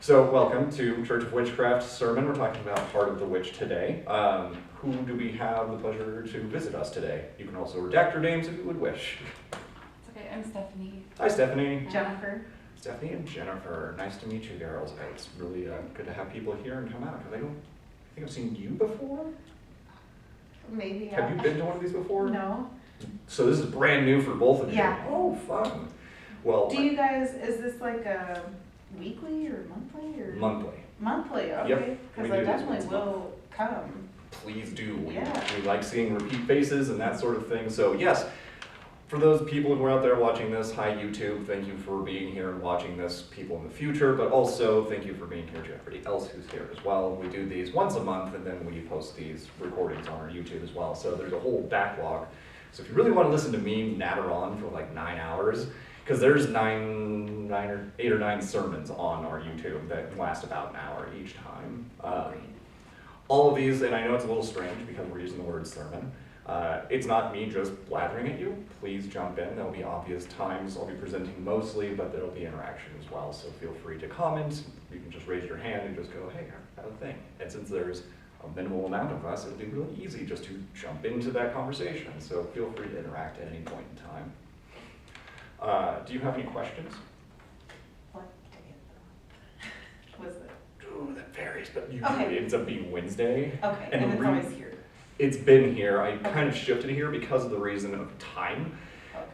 So welcome to Church of Witchcraft sermon. We're talking about Heart of the Witch today. Who do we have the pleasure to visit us today? You can also redact your names if you would wish. It's okay, I'm Stephanie. Hi, Stephanie. Jennifer. Stephanie and Jennifer. Nice to meet you, girls. It's really good to have people here and come out, because I think I've seen you before? Maybe, yeah. Have you been to one of these before? No. So this is brand new for both of you? Yeah. Oh, fun. Well, Do you guys, is this like a weekly or monthly or? monthly. Monthly, Yep, okay, we because do I this definitely once a will come. Please do. Yeah. We like seeing repeat faces and that sort of thing. So yes, for those people who are out there watching this, hi YouTube, thank you for being here and watching this, people in the future, but also thank you for being here to everybody else who's here as well. We do these once a month, and then we post these recordings on our YouTube as well. So there's a whole backlog. So if you really want to listen to me natter on for like 9 hours, because there's 8 or 9 sermons on our YouTube that last about an hour each time. All of these, and I know it's a little strange because we're using the word sermon, it's not me just blathering at you. Please jump in. There'll be obvious times I'll be presenting mostly, but there'll be interaction as well. So feel free to comment. You can just raise your hand and just go, hey, I have a thing. And since there's a minimal amount of us, it'll be really easy just to jump into that conversation. So feel free to interact at any point in time. Do you have any questions? What day was it? Ooh, that varies, but usually Okay. it ends up being Wednesday. Okay, And and the it's always here. It's been here. I kind of shifted here because of the reason of time.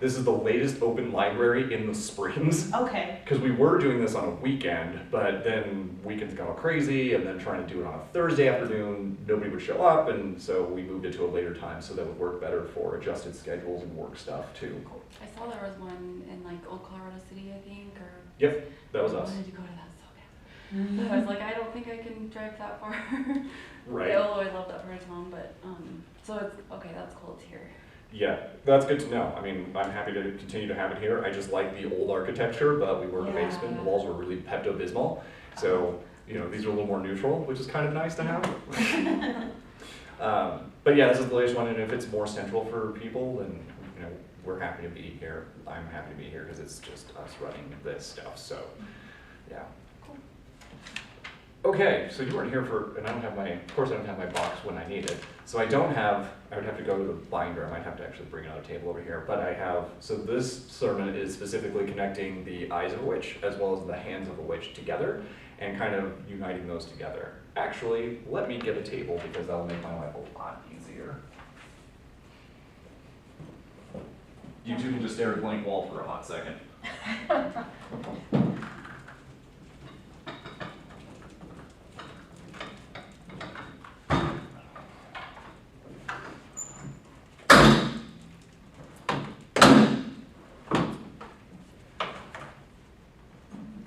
This is the latest open library in the Springs. Okay, Because we were doing this on a weekend, but then weekends got all crazy, and then trying to do it on a Thursday afternoon, nobody would show up, and so we moved it to a later time so that would work better for adjusted schedules and work stuff too. I saw there was one in like Old Colorado City, I think, or. Yep, that was I us. wanted to go to that so bad. I was like, I don't think I can drive that far. Right. Although I love that for his mom, but, so it's, okay, that's cool, it's here. Yeah, that's good to know. I mean, I'm happy to continue to have it here. I just like the old architecture, but we were in a basement. The walls were really Pepto-Bismol. So, you know, these are a little more neutral, which is kind of nice to have. But yeah, this is the latest one, and if it's more central for people, then, you know, we're happy to be here. I'm happy to be here because it's just us running this stuff, so, yeah. Okay, so you weren't here for, and I don't have my, of course I don't have my box when I need it. So I would have to go to the binder. I might have to actually bring another table over here. But I have, so this sermon is specifically connecting the eyes of a witch as well as the hands of a witch together and kind of uniting those together. Actually, let me get a table because that'll make my life a lot easier. You two can just stare at a blank wall for a hot second.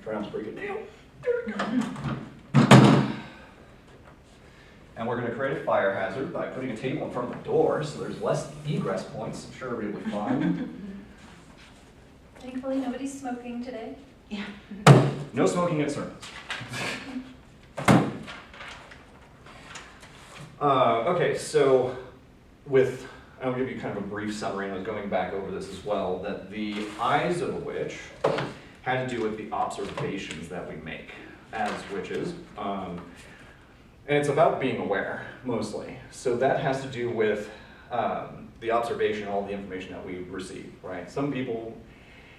Try not to break a nail. And we're going to create a fire hazard by putting a table in front of the door so there's less egress points. I'm sure everybody will be fine. Thankfully, nobody's smoking today. yeah. No smoking at sermons. Okay, so I'll give you kind of a brief summary, and I was going back over this as well, that the eyes of a witch had to do with the observations that we make as witches. And it's about being aware, mostly. So that has to do with the observation, all the information that we receive, right? Some people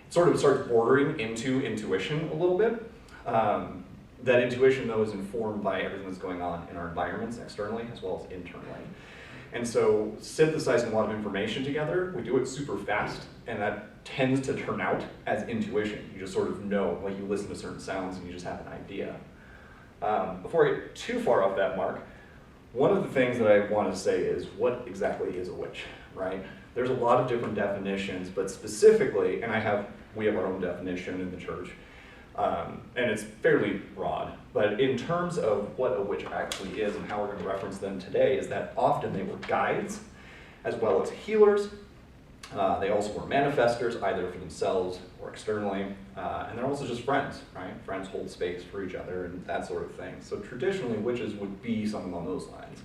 sort of start bordering into intuition a little bit. That intuition, though, is informed by everything that's going on in our environments externally as well as internally. And so synthesizing a lot of information together, we do it super fast, and that tends to turn out as intuition. You just sort of know, like you listen to certain sounds and you just have an idea. Before I get too far off that mark, one of the things that I want to say is what exactly is a witch, right? There's a lot of different definitions, but specifically, and we have our own definition in the church, and it's fairly broad, but in terms of what a witch actually is and how we're going to reference them today is that often they were guides as well as healers. They also were manifestors, either for themselves or externally, and they're also just friends, right? Friends hold space for each other and that sort of thing. So traditionally, witches would be something along those lines.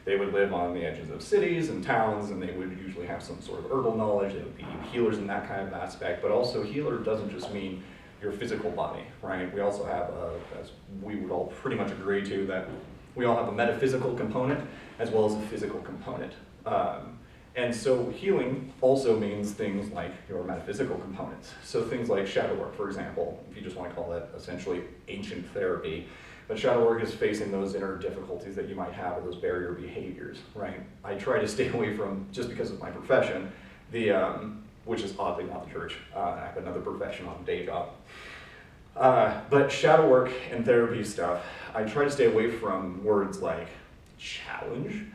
They would live on the edges of cities and towns, and they would usually have some sort of herbal knowledge. They would be healers in that kind of aspect, but also healer doesn't just mean your physical body, right? We also have, as we would all pretty much agree to, that we all have a metaphysical component as well as a physical component. And so healing also means things like your metaphysical components. So things like shadow work, for example, if you just want to call that essentially ancient therapy. But shadow work is facing those inner difficulties that you might have or those barrier behaviors, right? I try to stay away from, just because of my profession, which is oddly not the church. I have another profession on a day job. But shadow work and therapy stuff, I try to stay away from words like challenge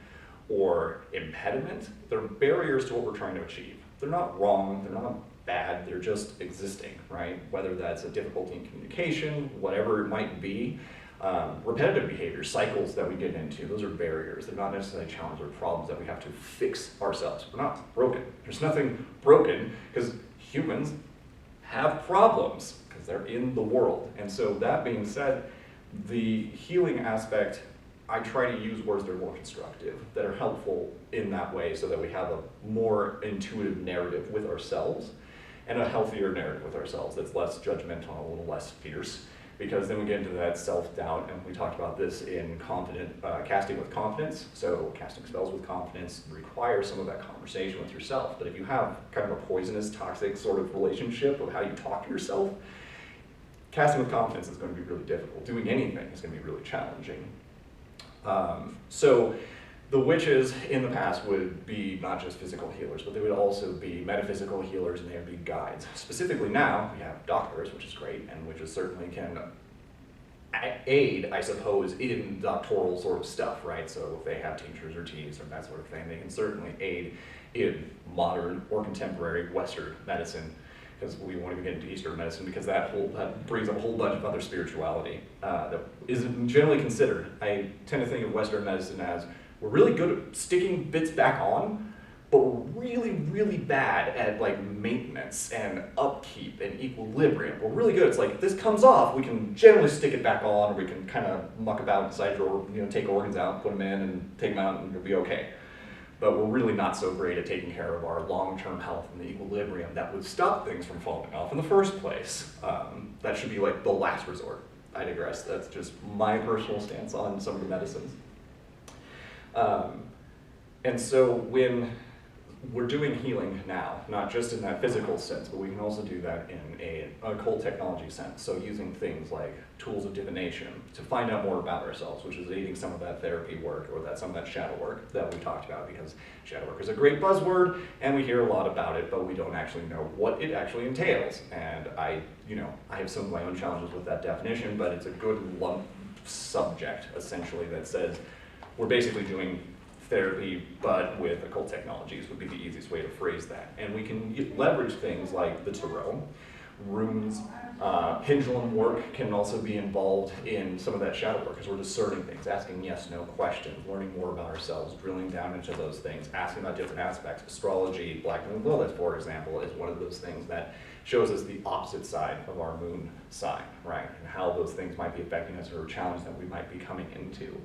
or impediment. They're barriers to what we're trying to achieve. They're not wrong, they're not bad, they're just existing, right? Whether that's a difficulty in communication, whatever it might be, repetitive behaviors, cycles that we get into, those are barriers. They're not necessarily challenges or problems that we have to fix ourselves. We're not broken. There's nothing broken because humans have problems because they're in the world. And so that being said, the healing aspect, I try to use words that are more constructive, that are helpful in that way so that we have a more intuitive narrative with ourselves and a healthier narrative with ourselves that's less judgmental, a little less fierce. Because then we get into that self-doubt, and we talked about this in casting with confidence. So casting spells with confidence requires some of that conversation with yourself. But if you have kind of a poisonous, toxic sort of relationship of how you talk to yourself, casting with confidence is going to be really difficult. Doing anything is going to be really challenging. So the witches in the past would be not just physical healers, but they would also be metaphysical healers, and they would be guides. Specifically now, we have doctors, which is great, and witches certainly can aid, I suppose, in doctoral sort of stuff, right? So if they have tinctures or teas or that sort of thing, they can certainly aid in modern or contemporary Western medicine, because we won't even get into Eastern medicine, because that brings up a whole bunch of other spirituality that isn't generally considered. I tend to think of Western medicine as we're really good at sticking bits back on, but we're really, really bad at like maintenance and upkeep and equilibrium. We're really good. It's like if this comes off, we can generally stick it back on, or we can kind of muck about inside your, take organs out, put them in, and take them out, and it'll be okay. But we're really not so great at taking care of our long-term health and the equilibrium that would stop things from falling off in the first place. That should be like the last resort. I digress. That's just my personal stance on some of the medicines. And so when we're doing healing now, not just in that physical sense, but we can also do that in a occult technology sense. So using things like tools of divination to find out more about ourselves, which is aiding some of that therapy work or some of that shadow work that we talked about, because shadow work is a great buzzword and we hear a lot about it, but we don't actually know what it actually entails. And I have some of my own challenges with that definition, but it's a good lump subject essentially that says we're basically doing therapy, but with occult technologies would be the easiest way to phrase that. And we can leverage things like the tarot, runes, pendulum work can also be involved in some of that shadow work, because we're discerning things, asking yes, no questions, learning more about ourselves, drilling down into those things, asking about different aspects. Astrology, Black Moon Lilith, for example, is one of those things that shows us the opposite side of our moon sign, right? And how those things might be affecting us or a challenge that we might be coming into.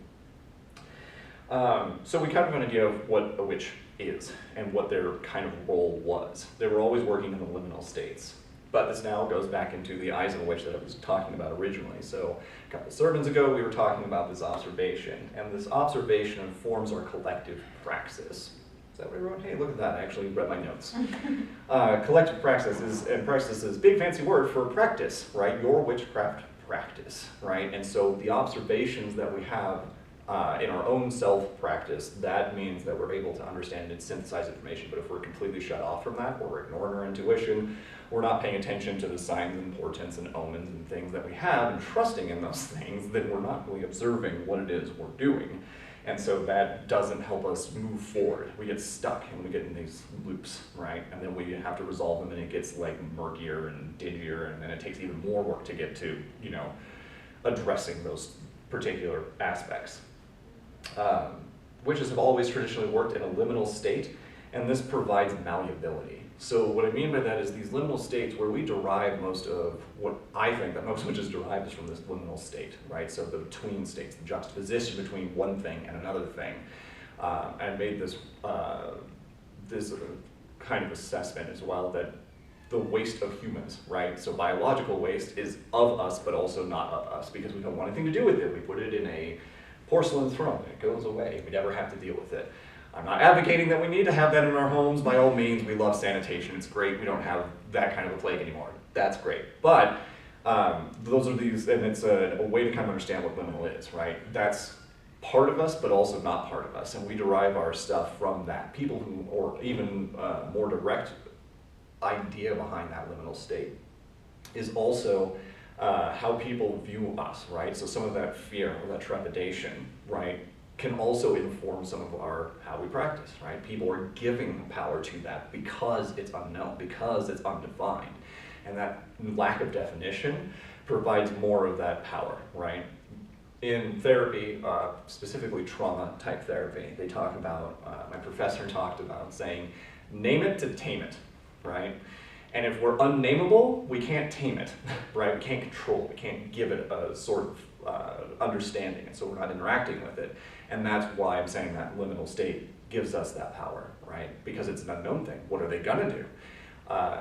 So we kind of have an idea of what a witch is and what their kind of role was. They were always working in the liminal states. But this now goes back into the eyes of a witch that I was talking about originally. So a couple sermons ago, we were talking about this observation. And this observation informs our collective praxis. Is that what everyone? Hey, look at that. I actually read my notes. Collective praxis is a big fancy word for practice, right? Your witchcraft practice, right? And so the observations that we have in our own self-practice, that means that we're able to understand and synthesize information. But if we're completely shut off from that, or we're ignoring our intuition, we're not paying attention to the signs and portents and omens and things that we have and trusting in those things, then we're not really observing what it is we're doing. And so that doesn't help us move forward. We get stuck and we get in these loops, right? And then we have to resolve them, and it gets like murkier and dingier, and then it takes even more work to get to, addressing those particular aspects. Witches have always traditionally worked in a liminal state, and this provides malleability. So what I mean by that is these liminal states where we derive most of what I think that most witches derive is from this liminal state, right? So the between states, the juxtaposition between one thing and another thing. I made this kind of assessment as well that the waste of humans, right? So biological waste is of us, but also not of us, because we don't want anything to do with it. We put it in a porcelain throne, and it goes away. We never have to deal with it. I'm not advocating that we need to have that in our homes. By all means, we love sanitation. It's great. We don't have that kind of a plague anymore. That's great. But those are these, and it's a way to kind of understand what liminal is, right? That's part of us, but also not part of us. And we derive our stuff from that. People who, or even more direct idea behind that liminal state is also how people view us, right? So some of that fear or that trepidation, right, can also inform some of our how we practice, right? People are giving power to that because it's unknown, because it's undefined. And that lack of definition provides more of that power, right? In therapy, specifically trauma type therapy, they talk about, my professor talked about saying, name it to tame it, right? And if we're unnameable, we can't tame it, right? We can't control it, we can't give it a sort of understanding, and so we're not interacting with it. And that's why I'm saying that liminal state gives us that power, right? Because it's an unknown thing. What are they gonna do?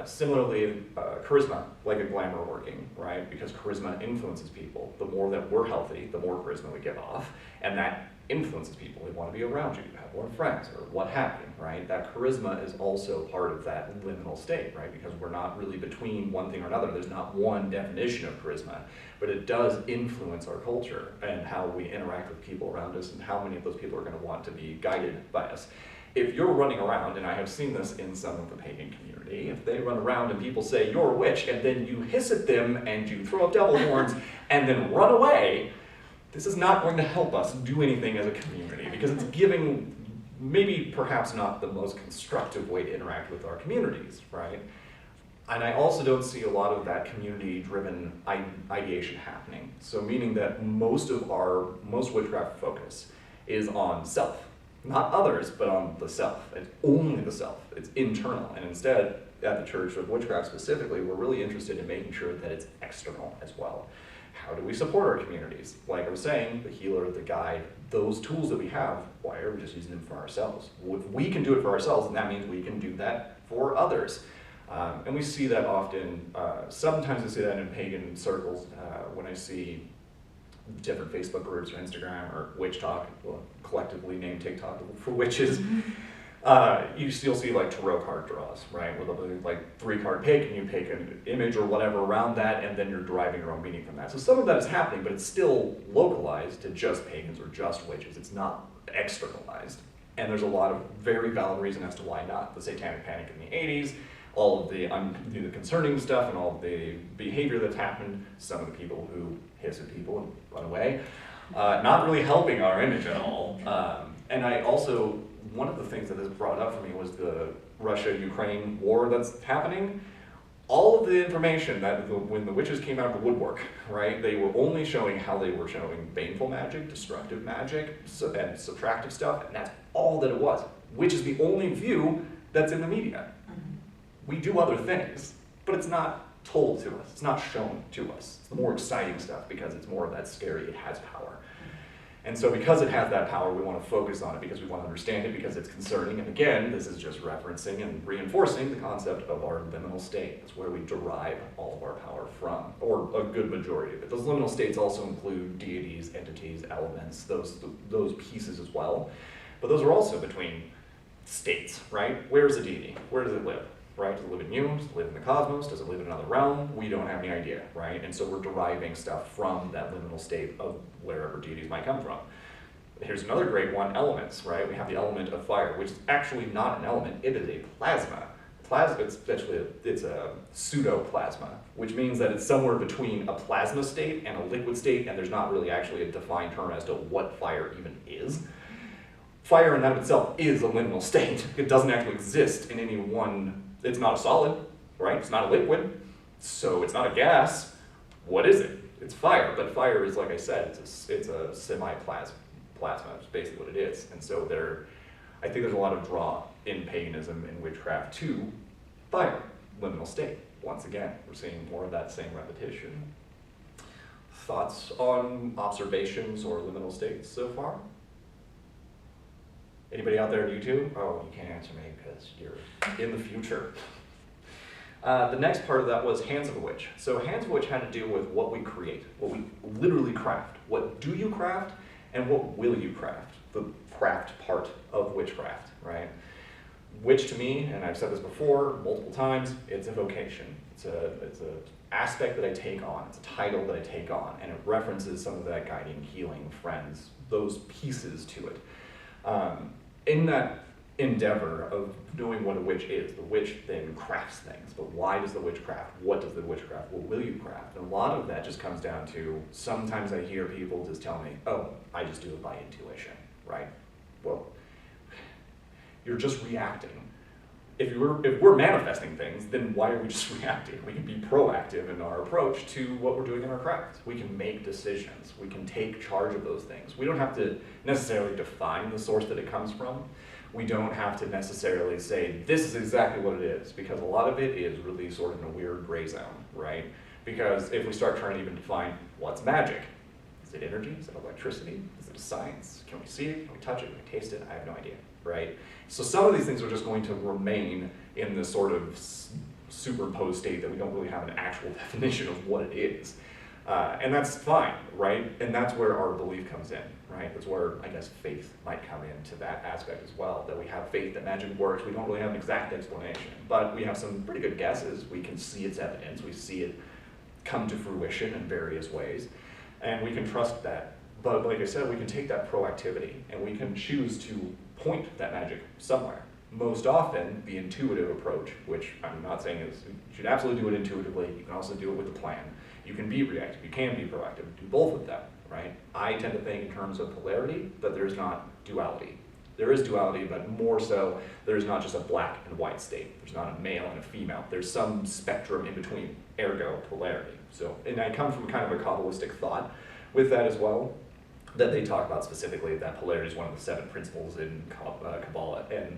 Similarly, charisma, like a glamour working, right? Because charisma influences people. The more that we're healthy, the more charisma we give off, and that influences people. They want to be around you, have more friends, or what have you, right? That charisma is also part of that liminal state, right? Because we're not really between one thing or another. There's not one definition of charisma, but it does influence our culture and how we interact with people around us and how many of those people are going to want to be guided by us. If you're running around, and I have seen this in some of the pagan community, if they run around and people say, you're a witch, and then you hiss at them and you throw up devil horns and then run away, this is not going to help us do anything as a community, because it's giving maybe perhaps not the most constructive way to interact with our communities, right? And I also don't see a lot of that community-driven ideation happening. So meaning that most witchcraft focus is on self. Not others, but on the self. It's only the self. It's internal. And instead, at the Church of Witchcraft specifically, we're really interested in making sure that it's external as well. How do we support our communities? Like I was saying, the healer, the guide, those tools that we have, why are we just using them for ourselves? If we can do it for ourselves, then that means we can do that for others. And we see that often, sometimes I see that in pagan circles, when I see different Facebook groups or Instagram or Witch Talk, well, collectively named TikTok for witches. You still see like tarot card draws, right? Where they'll be like 3-card pick, and you pick an image or whatever around that, and then you're deriving your own meaning from that. So some of that is happening, but it's still localized to just pagans or just witches. It's not externalized. And there's a lot of very valid reason as to why not. The Satanic Panic in the 80s, all of the concerning stuff and all of the behavior that's happened, some of the people who hiss at people and run away, not really helping our image at all. And I also, one of the things that has brought up for me was the Russia-Ukraine war that's happening. All of the information that when the witches came out of the woodwork, right, they were only showing how they were showing baneful magic, destructive magic, and subtractive stuff, and that's all that it was, which is the only view that's in the media. We do other things, but it's not told to us. It's not shown to us. It's the more exciting stuff because it's more of that scary, it has power. And so because it has that power, we want to focus on it because we want to understand it because it's concerning. And again, this is just referencing and reinforcing the concept of our liminal state. That's where we derive all of our power from, or a good majority of it. Those liminal states also include deities, entities, elements, those pieces as well. But those are also between states, right? Where's a deity? Where does it live? Right? Does it live in you? Does it live in the cosmos? Does it live in another realm? We don't have any idea, right? And so we're deriving stuff from that liminal state of wherever deities might come from. Here's another great one, elements, right? We have the element of fire, which is actually not an element, it is a plasma. It's a pseudoplasma, which means that it's somewhere between a plasma state and a liquid state, and there's not really actually a defined term as to what fire even is. Fire in and of itself is a liminal state. It doesn't actually exist in any one. It's not a solid, right? It's not a liquid, so it's not a gas. What is it? It's fire, but fire is, like I said, it's a semi-plasma. It's basically what it is. And so I think there's a lot of draw in paganism and witchcraft to fire, liminal state. Once again, we're seeing more of that same repetition. Thoughts on observations or liminal states so far? Anybody out there on YouTube? Oh, you can't answer me because you're in the future. The next part of that was Hands of a Witch. So Hands of a Witch had to do with what we create, what we literally craft. What do you craft, and what will you craft? The craft part of witchcraft, right? Witch to me, and I've said this before multiple times, it's a vocation. It's a aspect that I take on. It's a title that I take on, and it references some of that guiding, healing, friends, those pieces to it. In that endeavor of knowing what a witch is, the witch then crafts things. But why does the witch craft? What does the witch craft? What will you craft? And a lot of that just comes down to, sometimes I hear people just tell me, oh, I just do it by intuition, right? Well, you're just reacting. If we're manifesting things, then why are we just reacting? We can be proactive in our approach to what we're doing in our craft. We can make decisions. We can take charge of those things. We don't have to necessarily define the source that it comes from. We don't have to necessarily say, this is exactly what it is, because a lot of it is really sort of in a weird gray zone, right? Because if we start trying to even define what's magic, is it energy? Is it electricity? Is it a science? Can we see it? Can we touch it? Can we taste it? I have no idea, right? So some of these things are just going to remain in this sort of superimposed state that we don't really have an actual definition of what it is. And that's fine, right? And that's where our belief comes in, right? That's where, I guess, faith might come into that aspect as well, that we have faith that magic works. We don't really have an exact explanation, but we have some pretty good guesses. We can see its evidence. We see it come to fruition in various ways, and we can trust that. But like I said, we can take that proactivity, and we can choose to point that magic somewhere. Most often, the intuitive approach, which I'm not saying is, you should absolutely do it intuitively. You can also do it with a plan. You can be reactive, you can be proactive, do both of them, right? I tend to think in terms of polarity, that there's not duality. There is duality, but more so, there's not just a black and white state. There's not a male and a female. There's some spectrum in between, ergo polarity. So, and I come from kind of a Kabbalistic thought with that as well, that they talk about specifically that polarity is one of the 7 principles in Kabbalah, and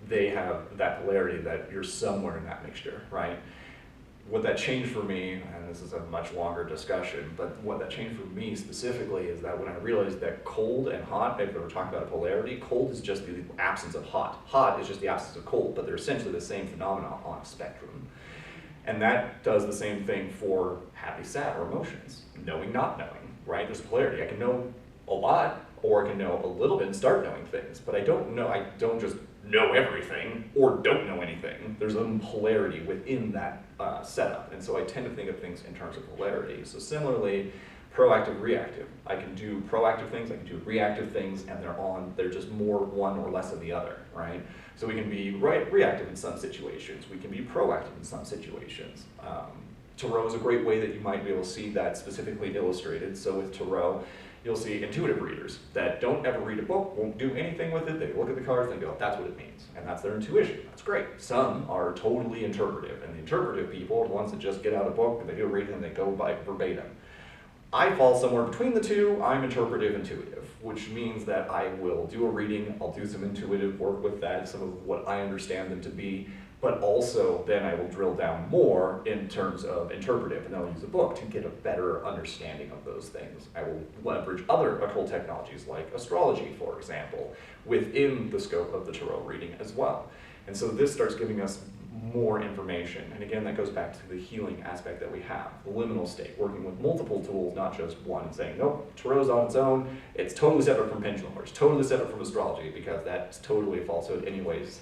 they have that polarity that you're somewhere in that mixture, right? What that changed for me, and this is a much longer discussion, but what that changed for me specifically is that when I realized that cold and hot, if we were talking about a polarity, cold is just the absence of hot. Hot is just the absence of cold, but they're essentially the same phenomenon on a spectrum. And that does the same thing for happy, sad, or emotions. Knowing, not knowing, right? There's polarity. I can know a lot, or I can know a little bit and start knowing things, but I don't just know everything or don't know anything. There's a polarity within that setup, and so I tend to think of things in terms of polarity. So similarly, proactive, reactive. I can do proactive things, I can do reactive things, and they're just more one or less of the other, right? So we can be reactive in some situations, we can be proactive in some situations. Tarot is a great way that you might be able to see that specifically illustrated. So with Tarot, you'll see intuitive readers that don't ever read a book, won't do anything with it. They look at the cards and go, that's what it means. And that's their intuition. That's great. Some are totally interpretive. And the interpretive people are the ones that just get out a book and they do a reading and they go by verbatim. I fall somewhere between the two. I'm interpretive intuitive, which means that I will do a reading. I'll do some intuitive work with that, some of what I understand them to be. But also then I will drill down more in terms of interpretive, and I'll use a book to get a better understanding of those things. I will leverage other occult technologies like astrology, for example, within the scope of the tarot reading as well. And so this starts giving us more information. And again, that goes back to the healing aspect that we have, the liminal state, working with multiple tools, not just one, and saying, nope, tarot's on its own, it's totally separate from pendulum, or it's totally separate from astrology, because that's totally a falsehood anyways.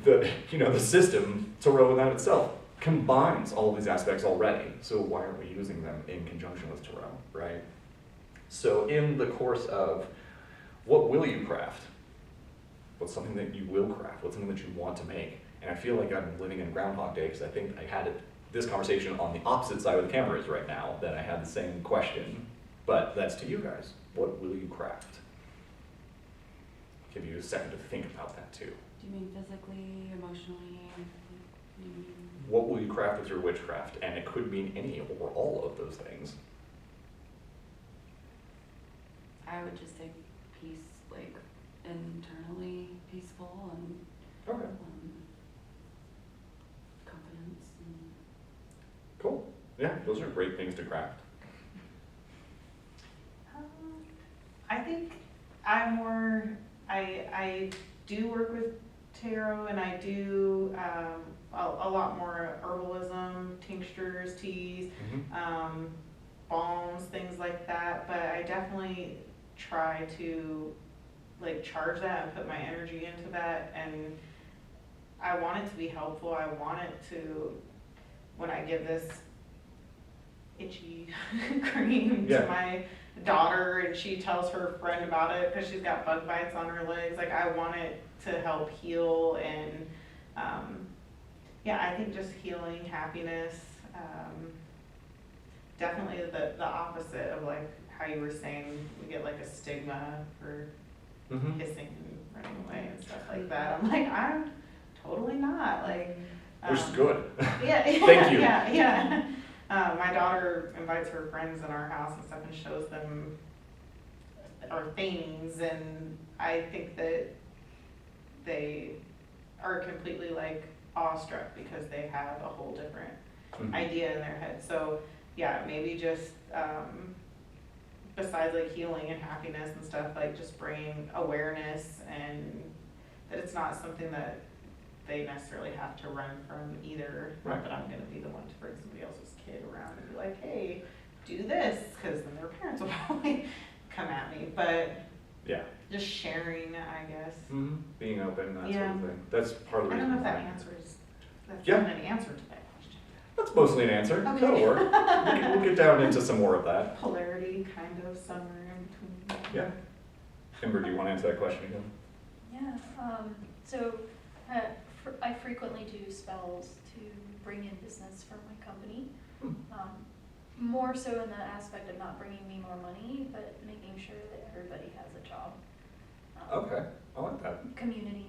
The system, tarot without itself, combines all of these aspects already. So why aren't we using them in conjunction with tarot, right? So in the course of what will you craft? What's something that you will craft? What's something that you want to make? And I feel like I'm living in Groundhog Day, because I think I had this conversation on the opposite side of the camera is right now, that I had the same question. But that's to you guys. What will you craft? Give you a second to think about that too. Do you mean physically, emotionally? What will you craft with your witchcraft? And it could mean any or all of those things. I would just say peace, like internally peaceful and Okay. confidence. And Cool. Yeah, those are great things to craft. I think I do work with tarot, and I do a lot more herbalism, tinctures, teas, balms, things like that. But I definitely try to like charge that and put my energy into that, and I want it to be helpful. I want it to, when I give this itchy cream to my daughter and she tells her friend about it because she's got bug bites on her legs, like I want it to help heal and I think just healing, happiness, definitely the opposite of like how you were saying we get like a stigma for hissing and running away and stuff like that. I'm like, I'm totally not, like which is good. Yeah. Thank you. Yeah. My daughter invites her friends in our house and stuff and shows them our things, and I think that they are completely like awestruck because they have a whole different idea in their head. So yeah, maybe just besides like healing and happiness and stuff, like just bringing awareness and that it's not something that they necessarily have to run from either. Right. Not that I'm gonna be the one to bring somebody else's kid around and be like, hey, do this, because then their parents will probably come at me. But yeah, just sharing, I guess. Being open, that sort Yeah. of thing. That's part of the I reason. don't know if why. that answers. That's Yeah. not an answer to that question. That's mostly an answer. Okay. That'll work. We'll get down into some more of that. Polarity, kind of somewhere in between. Yeah. Ember, do you want to answer that question again? Yeah. So I frequently do spells to bring in business for my company. More so in the aspect of not bringing me more money, but making sure that everybody has a job. Okay, I like that. Community,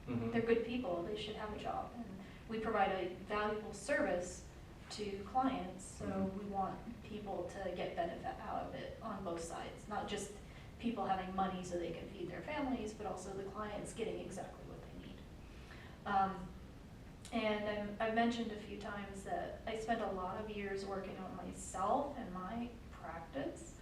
they're good people, they should have a job. And we provide a valuable service to clients, so we want people to get benefit out of it on both sides. Not just people having money so they can feed their families, but also the clients getting exactly what they need. And I've mentioned a few times that I spent a lot of years working on myself and my practice.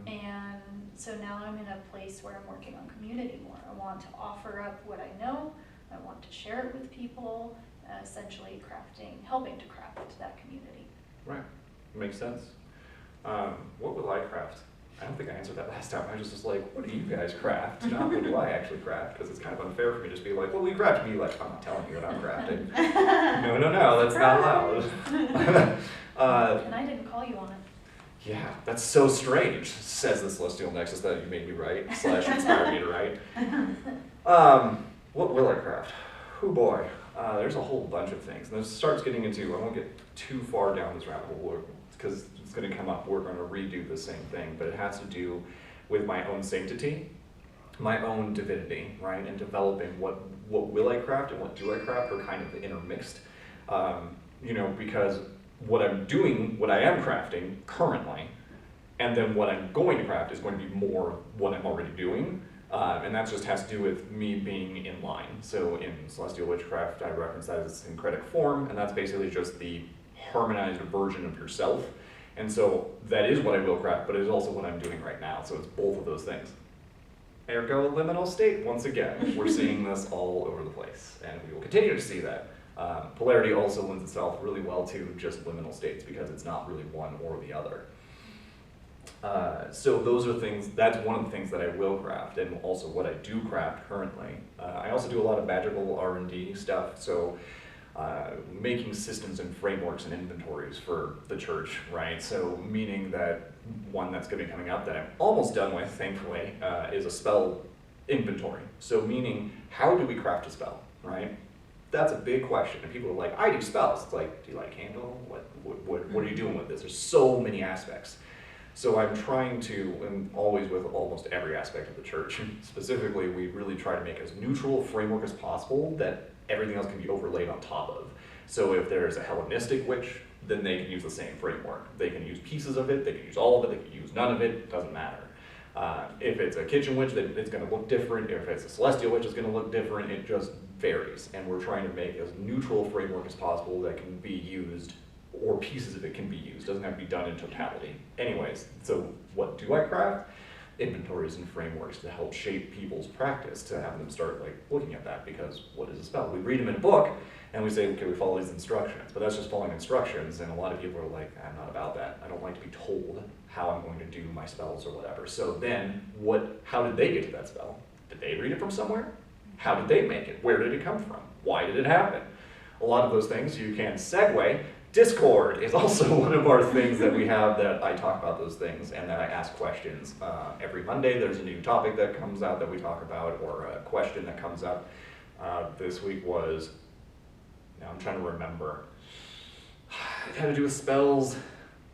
And so now I'm in a place where I'm working on community more. I want to offer up what I know. I want to share it with people, essentially helping to craft that community. Right, makes sense. What will I craft? I don't think I answered that last time. I just was like, what do you guys craft? Not what do I actually craft? Because it's kind of unfair for me to just be like, well, we craft me. Like, I'm not telling you what I'm crafting. No, that's not allowed. And I didn't call you on it. Yeah, that's so strange, says the Celestial Nexus that you made me write, / inspired me to write. What will I craft? Oh boy, there's a whole bunch of things. And this starts getting into, I won't get too far down this rabbit hole because it's going to come up, we're going to redo the same thing, but it has to do with my own sanctity, my own divinity, right? And developing what will I craft and what do I craft are kind of intermixed, because what I'm doing, what I am crafting currently, and then what I'm going to craft is going to be more what I'm already doing. And that just has to do with me being in line. So in Celestial Witchcraft, I reference that as syncretic form, and that's basically just the harmonized version of yourself. And so that is what I will craft, but it is also what I'm doing right now. So it's both of those things. Ergo liminal state, once again, we're seeing this all over the place, and we will continue to see that. Polarity also lends itself really well to just liminal states because it's not really one or the other. So those are things, that's one of the things that I will craft, and also what I do craft currently. I also do a lot of magical R&D stuff, so making systems and frameworks and inventories for the church, right? So meaning that one that's going to be coming up that I'm almost done with, thankfully, is a spell inventory. So meaning, how do we craft a spell, right? That's a big question, and people are like, I do spells. It's like, do you like candle? What are you doing with this? There's so many aspects. So I'm trying to, and always with almost every aspect of the church, specifically, we really try to make as neutral a framework as possible that everything else can be overlaid on top of. So if there's a Hellenistic witch, then they can use the same framework. They can use pieces of it, they can use all of it, they can use none of it doesn't matter. If it's a kitchen witch, then it's going to look different. If it's a celestial witch, it's going to look different. It just varies. And we're trying to make as neutral a framework as possible that can be used, or pieces of it can be used. It doesn't have to be done in totality. Anyways, so what do I craft? inventories and frameworks to help shape people's practice, to have them start like looking at that, because what is a spell? We read them in a book and we say, okay, we follow these instructions, but that's just following instructions, and a lot of people are like, I'm not about that. I don't like to be told how I'm going to do my spells or whatever. So then how did they get to that spell? Did they read it from somewhere? How did they make it? Where did it come from? Why did it happen? A lot of those things you can segue. Discord is also one of our things that we have, that I talk about those things and that I ask questions. Every Monday there's a new topic that comes out that we talk about, or a question that comes up. This week was, now I'm trying to remember, it had to do with spells,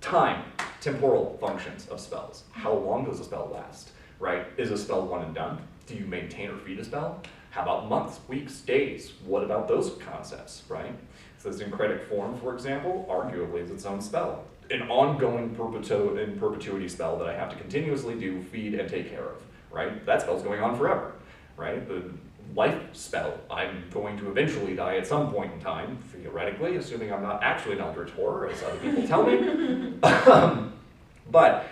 time, temporal functions of spells. How long does a spell last, right? Is a spell one and done? Do you maintain or feed a spell? How about months, weeks, days? What about those concepts, right? So the syncretic form, for example, arguably is its own spell. An ongoing in perpetuity spell that I have to continuously do, feed, and take care of, right? That spell's going on forever, right? The life spell, I'm going to eventually die at some point in time, theoretically, assuming I'm not actually an Eldritch Horror, as other people tell me. But,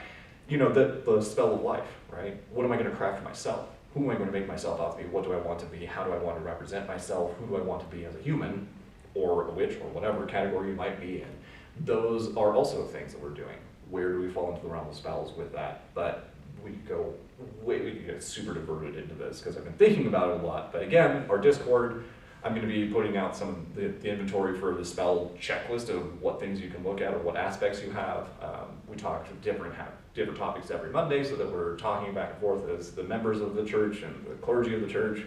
you know, the spell of life, right? What am I going to craft for myself? Who am I going to make myself out to be? What do I want to be? How do I want to represent myself? Who do I want to be as a human, or a witch, or whatever category you might be in? Those are also things that we're doing. Where do we fall into the realm of spells with that? But we could get super diverted into this, because I've been thinking about it a lot. But again, our Discord, I'm going to be putting out some of the inventory for the spell checklist of what things you can look at or what aspects you have. We talk to different topics every Monday, so that we're talking back and forth as the members of the church and the clergy of the church.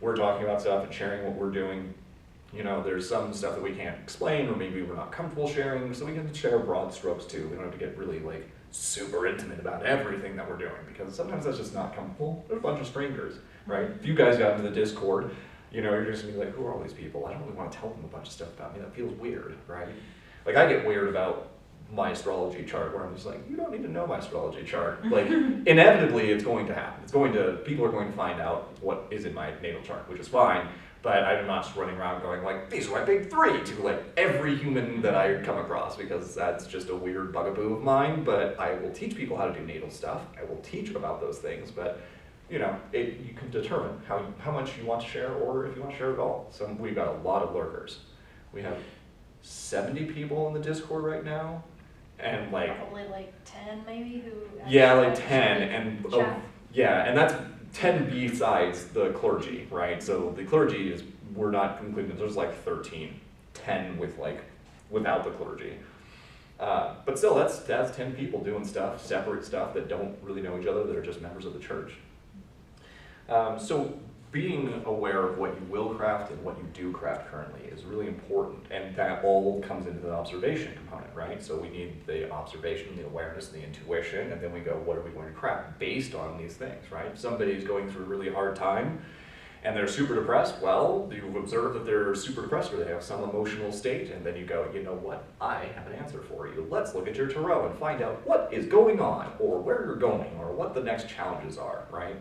We're talking about stuff and sharing what we're doing. You know, there's some stuff that we can't explain, or maybe we're not comfortable sharing, so we can share broad strokes too. We don't have to get really like super intimate about everything that we're doing, because sometimes that's just not comfortable. They're a bunch of strangers, right? If you guys got into the Discord, you know, you're just gonna be like, who are all these people? I don't really want to tell them a bunch of stuff about me. That feels weird, right? Like, I get weird about my astrology chart, where I'm just like, you don't need to know my astrology chart. Like, inevitably it's going to happen. People are going to find out what is in my natal chart, which is fine. But I'm not just running around going like, these are my big three, to like every human that I come across, because that's just a weird bugaboo of mine. But I will teach people how to do natal stuff. I will teach about those things, but you know, you can determine how much you want to share, or if you want to share at all. So we've got a lot of lurkers. We have 70 people in the Discord right now, and like probably like 10 maybe who. Yeah, like 10, and chat. yeah, and that's 10 besides the clergy, right? So the clergy we're not concluding, there's like 13, 10 without the clergy. But still, that's 10 people doing stuff, separate stuff, that don't really know each other, that are just members of the church. So being aware of what you will craft and what you do craft currently is really important, and that all comes into the observation component, right? So we need the observation, the awareness, the intuition, and then we go, what are we going to craft based on these things, right? Somebody's going through a really hard time and they're super depressed. Well, you observe that they're super depressed, or they have some emotional state, and then you go, you know what, I have an answer for you. Let's look at your tarot and find out what is going on, or where you're going, or what the next challenges are, right?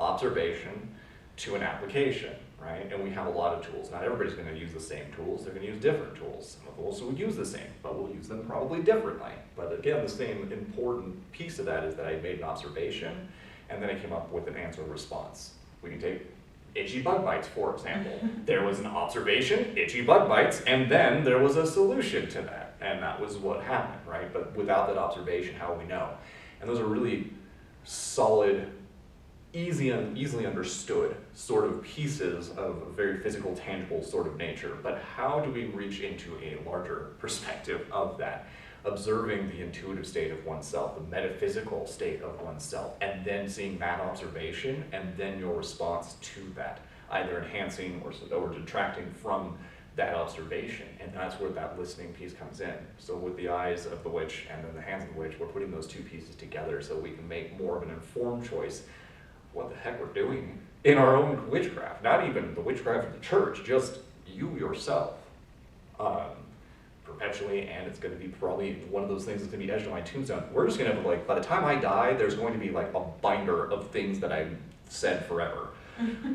Observation to an application, right? And we have a lot of tools. Not everybody's going to use the same tools. They're going to use different tools. Some of us will use the same, but we'll use them probably differently. But again, the same important piece of that is that I made an observation, and then I came up with an answer response. We can take itchy bug bites, for example. There was an observation, itchy bug bites, and then there was a solution to that. And that was what happened, right? But without that observation, how will we know? And those are really solid, easily understood sort of pieces of a very physical, tangible sort of nature. But how do we reach into a larger perspective of that? Observing the intuitive state of oneself, the metaphysical state of oneself, and then seeing that observation, and then your response to that, either enhancing or detracting from that observation. And that's where that listening piece comes in. So with the eyes of the witch and then the hands of the witch, we're putting those two pieces together so we can make more of an informed choice what the heck we're doing in our own witchcraft. Not even the witchcraft of the church, just you yourself. Perpetually, and it's going to be probably one of those things that's going to be etched on my tombstone. We're just going to have, like, by the time I die, there's going to be like a binder of things that I've said forever.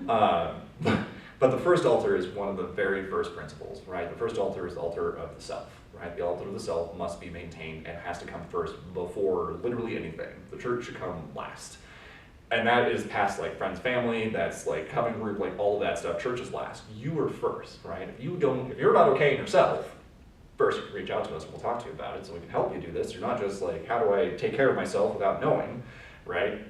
But the first altar is one of the very first principles, right? The first altar is the altar of the self, right? The altar of the self must be maintained and has to come first before literally anything. The church should come last. And that is past like friends, family, that's like covenant group, like all of that stuff. Church is last. You are first, right? If you're not okay in yourself, first you can reach out to us and we'll talk to you about it so we can help you do this. You're not just like, how do I take care of myself without knowing, right?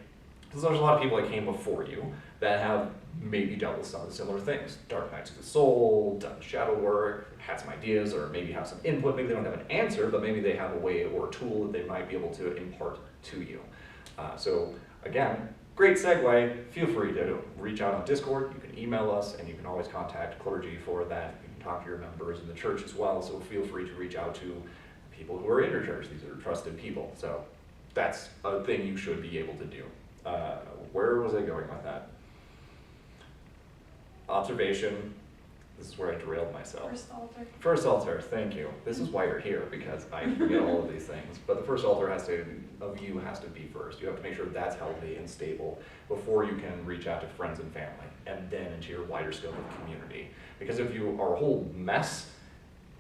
Because there's a lot of people that came before you that have maybe dealt with some of the similar things. Dark nights of the soul, done shadow work, had some ideas, or maybe have some input. Maybe they don't have an answer, but maybe they have a way or a tool that they might be able to impart to you. So again, great segue. Feel free to reach out on Discord. You can email us, and you can always contact clergy for that. You can talk to your members in the church as well, so feel free to reach out to people who are in your church. These are trusted people. So that's a thing you should be able to do. Where was I going with that? Observation. This is where I derailed myself. First altar. First altar, thank you. This is why you're here, because I forget all of these things. But the first altar has to be first. You have to make sure that's healthy and stable before you can reach out to friends and family, and then into your wider scope of community. Because if you are a whole mess,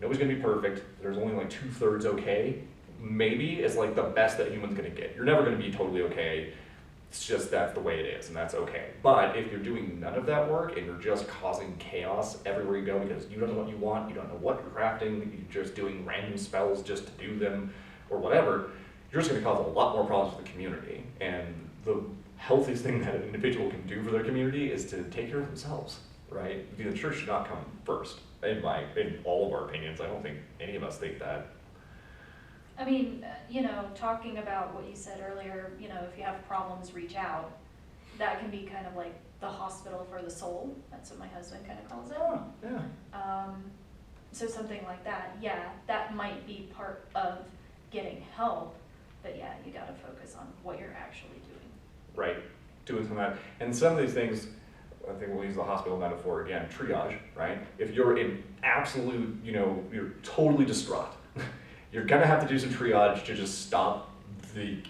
nobody's gonna be perfect. There's only like 2/3 okay. Maybe is like the best that human's gonna get. You're never gonna be totally okay. It's just that's the way it is, and that's okay. But if you're doing none of that work and you're just causing chaos everywhere you go because you don't know what you want, you don't know what you're crafting, you're just doing random spells just to do them or whatever, you're just going to cause a lot more problems for the community. And the healthiest thing that an individual can do for their community is to take care of themselves, right? The church should not come first, in all of our opinions. I don't think any of us think that. I mean, talking about what you said earlier, if you have problems, reach out. That can be kind of like the hospital for the soul. That's what my husband kind of calls it. Oh, yeah. So something like that, yeah, that might be part of getting help, but yeah, you gotta focus on what you're actually doing. Right, doing some of that. And some of these things, I think we'll use the hospital metaphor again, triage, right? If you're in absolute, you're totally distraught, you're gonna have to do some triage to just stop the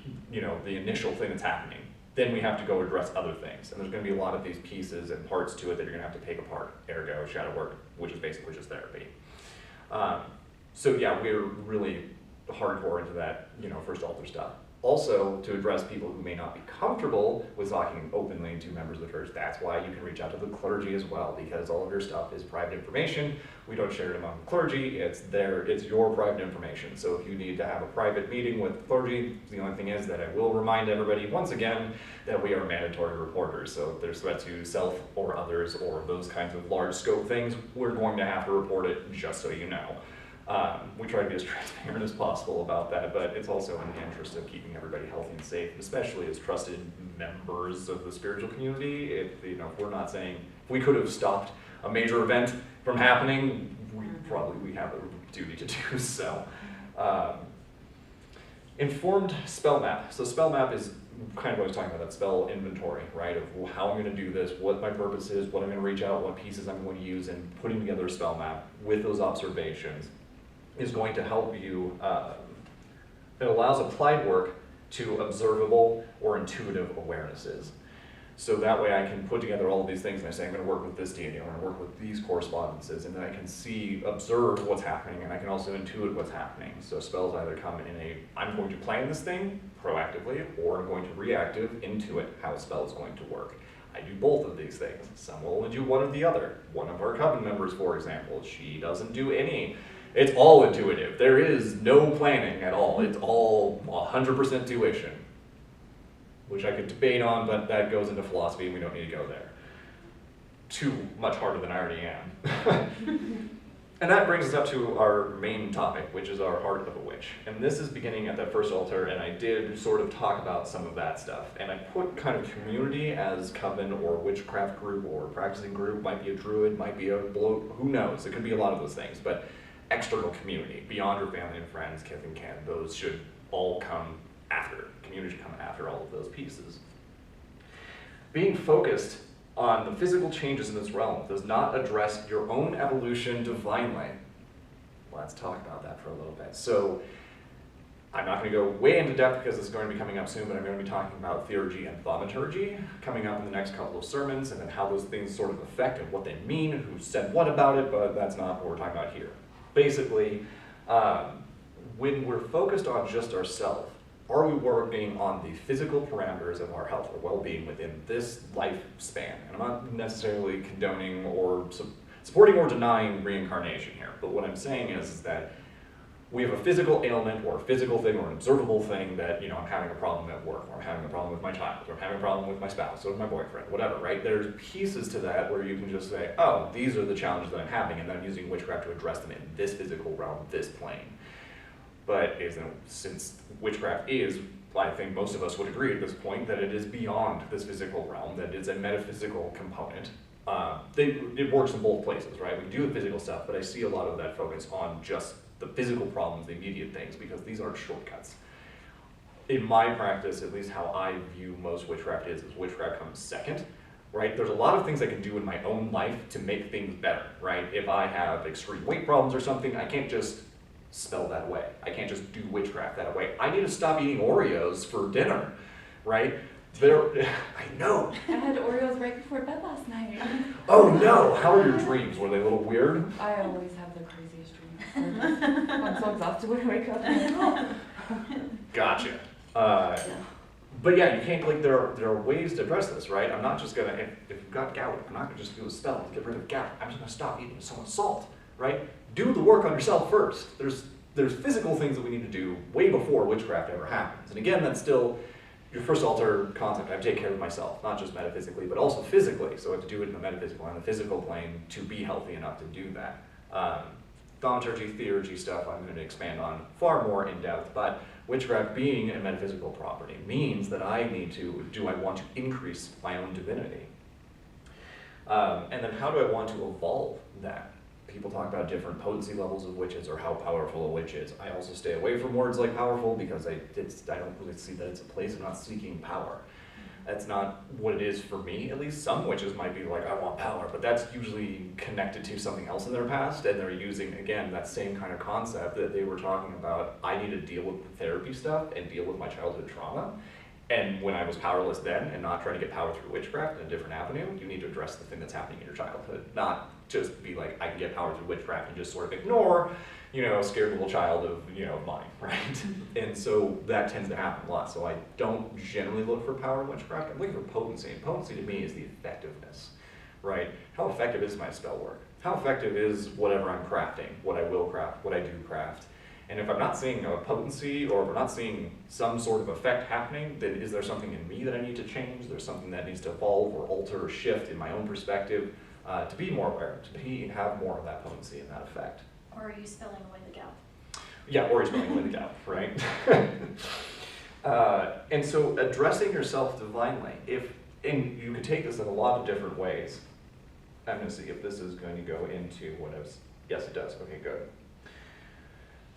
initial thing that's happening. Then we have to go address other things. And there's gonna be a lot of these pieces and parts to it that you're gonna have to take apart, ergo shadow work, which is basically just therapy. So yeah, we're really hardcore into that, first altar stuff. Also, to address people who may not be comfortable with talking openly to members of the church, that's why you can reach out to the clergy as well, because all of your stuff is private information. We don't share it among the clergy, it's your private information. So if you need to have a private meeting with the clergy, the only thing is that I will remind everybody once again that we are mandatory reporters. So if there's threats to self or others or those kinds of large scope things, we're going to have to report it, just so you know. We try to be as transparent as possible about that, but it's also in the interest of keeping everybody healthy and safe, especially as trusted members of the spiritual community. If we're not saying, if we could have stopped a major event from happening, we have a duty to do so. Informed spell map. So spell map is kind of what I was talking about, that spell inventory, right? Of how I'm going to do this, what my purpose is, what I'm going to reach out, what pieces I'm going to use, and putting together a spell map with those observations is going to help you. It allows applied work to observable or intuitive awarenesses. So that way I can put together all of these things and I say, I'm going to work with this deity, I'm going to work with these correspondences, and then I can observe what's happening, and I can also intuit what's happening. So spells either come in I'm going to plan this thing proactively, or I'm going to reactive, intuit how a spell is going to work. I do both of these things. Some will only do one or the other. One of our coven members, for example, she doesn't do any. It's all intuitive. There is no planning at all. It's all 100% tuition, which I could debate on, but that goes into philosophy and we don't need to go there. Too much harder than I already am. And that brings us up to our main topic, which is our heart of a witch. And this is beginning at that first altar, and I did sort of talk about some of that stuff. And I put kind of community as coven or witchcraft group or practicing group, might be a druid, might be a bloat, who knows? It could be a lot of those things, but external community, beyond your family and friends, kith and kin, those should all come after. Community should come after all of those pieces. Being focused on the physical changes in this realm does not address your own evolution divinely. Let's talk about that for a little bit. So I'm not going to go way into depth because this is going to be coming up soon, but I'm going to be talking about theurgy and thaumaturgy coming up in the next couple of sermons, and then how those things sort of affect and what they mean and who said what about it, but that's not what we're talking about here. Basically, when we're focused on just ourselves, are we working on the physical parameters of our health or well-being within this lifespan? And I'm not necessarily condoning or supporting or denying reincarnation here, but what I'm saying is that we have a physical ailment or a physical thing or an observable thing that, I'm having a problem at work, or I'm having a problem with my child, or I'm having a problem with my spouse, or with my boyfriend, whatever, right? There's pieces to that where you can just say, oh, these are the challenges that I'm having, and then I'm using witchcraft to address them in this physical realm, this plane. But since witchcraft is, I think most of us would agree at this point, that it is beyond this physical realm, that it's a metaphysical component. It works in both places, right? We do the physical stuff, but I see a lot of that focus on just the physical problems, the immediate things, because these aren't shortcuts. In my practice, at least how I view most witchcraft is witchcraft comes second, right? There's a lot of things I can do in my own life to make things better, right? If I have extreme weight problems or something, I can't just spell that away. I can't just do witchcraft that way. I need to stop eating Oreos for dinner, right? I know. I had Oreos right before bed last night. Oh no, how are your dreams? Were they a little weird? I always have the craziest dreams. I'm so exhausted when I wake up. I'm like, oh. Gotcha. Yeah. But yeah, you can't, there are ways to address this, right? I'm not just gonna, if you've got gout, I'm not gonna just do a spell to get rid of gout. I'm just gonna stop eating so much salt, right? Do the work on yourself first. There's physical things that we need to do way before witchcraft ever happens. And again, that's still your first altar concept. I have to take care of myself, not just metaphysically, but also physically. So I have to do it in the metaphysical and the physical plane to be healthy enough to do that. Thaumaturgy, theurgy stuff I'm going to expand on far more in depth, but witchcraft being a metaphysical property means that I want to increase my own divinity? And then how do I want to evolve that? People talk about different potency levels of witches or how powerful a witch is. I also stay away from words like powerful because I don't really see that it's a place. I'm not seeking power. That's not what it is for me, at least. Some witches might be like, I want power, but that's usually connected to something else in their past, and they're using, again, that same kind of concept that they were talking about. I need to deal with the therapy stuff and deal with my childhood trauma. And when I was powerless then and not trying to get power through witchcraft in a different avenue, you need to address the thing that's happening in your childhood, not just be like, I can get power through witchcraft and just sort of ignore, a scared little child of, mine, right? And so that tends to happen a lot. So I don't generally look for power in witchcraft. I'm looking for potency. And potency to me is the effectiveness, right? How effective is my spell work? How effective is whatever I'm crafting, what I will craft, what I do craft? And if I'm not seeing a potency or if I'm not seeing some sort of effect happening, then is there something in me that I need to change? There's something that needs to evolve or alter or shift in my own perspective to be more aware, to have more of that potency and that effect. Or are you spelling away the gout? Yeah, or you're spelling away the gout, right? And so addressing yourself divinely, and you can take this in a lot of different ways. I'm going to see if this is going to go into what I was, yes it does, okay, good.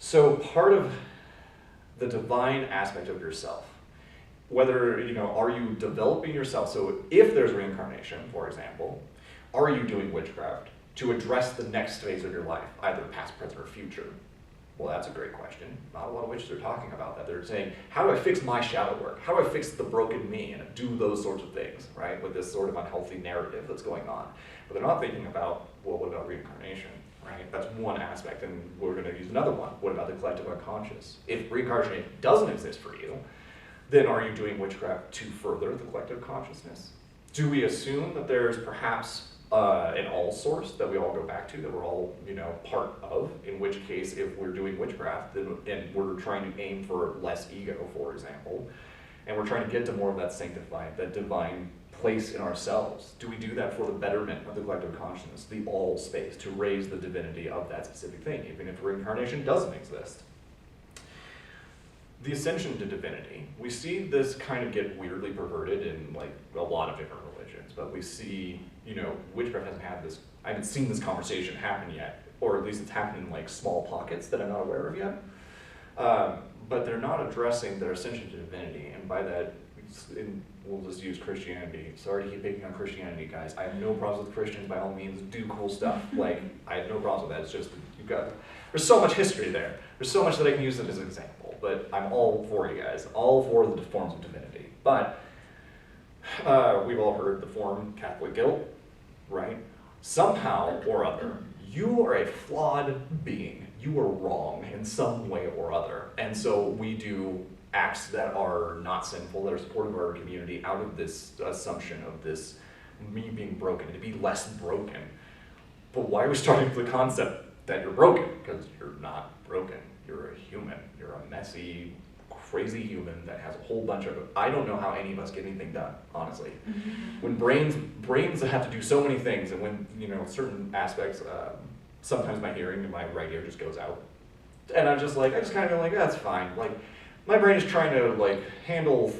So part of the divine aspect of yourself, whether, are you developing yourself? So if there's reincarnation, for example, are you doing witchcraft to address the next phase of your life, either past, present, or future? Well, that's a great question. Not a lot of witches are talking about that. They're saying, how do I fix my shadow work? How do I fix the broken me? And do those sorts of things, right? With this sort of unhealthy narrative that's going on. But they're not thinking about, well, what about reincarnation? Right? That's one aspect, and we're going to use another one. What about the collective unconscious? If reincarnation doesn't exist for you, then are you doing witchcraft to further the collective consciousness? Do we assume that there's perhaps an all source that we all go back to, that we're all part of? In which case, if we're doing witchcraft, and we're trying to aim for less ego, for example, and we're trying to get to more of that sanctified, that divine place in ourselves, do we do that for the betterment of the collective consciousness, the all space, to raise the divinity of that specific thing, even if reincarnation doesn't exist? The ascension to divinity, we see this kind of get weirdly perverted in a lot of different religions, but we see, witchcraft hasn't had this, I haven't seen this conversation happen yet, or at least it's happened in small pockets that I'm not aware of yet. But they're not addressing their ascension to divinity, and by that, we'll just use Christianity. Sorry to keep picking on Christianity, guys. I have no problems with Christians. By all means, do cool stuff. I have no problems with that. It's just, there's so much history there. There's so much that I can use it as an example. But I'm all for you guys. All for the forms of divinity. But we've all heard the form Catholic guilt, right? Somehow or other, you are a flawed being. You are wrong in some way or other. And so we do acts that are not sinful, that are supportive of our community, out of this assumption of this me being broken, to be less broken. But why are we starting with the concept that you're broken? Because you're not broken. You're a human. You're a messy, crazy human that has a whole bunch of, I don't know how any of us get anything done, honestly. When brains have to do so many things, and when, certain aspects, sometimes my hearing and my right ear just goes out. And I'm just like, I just kind of go like, that's fine. Like, my brain is trying to like handle,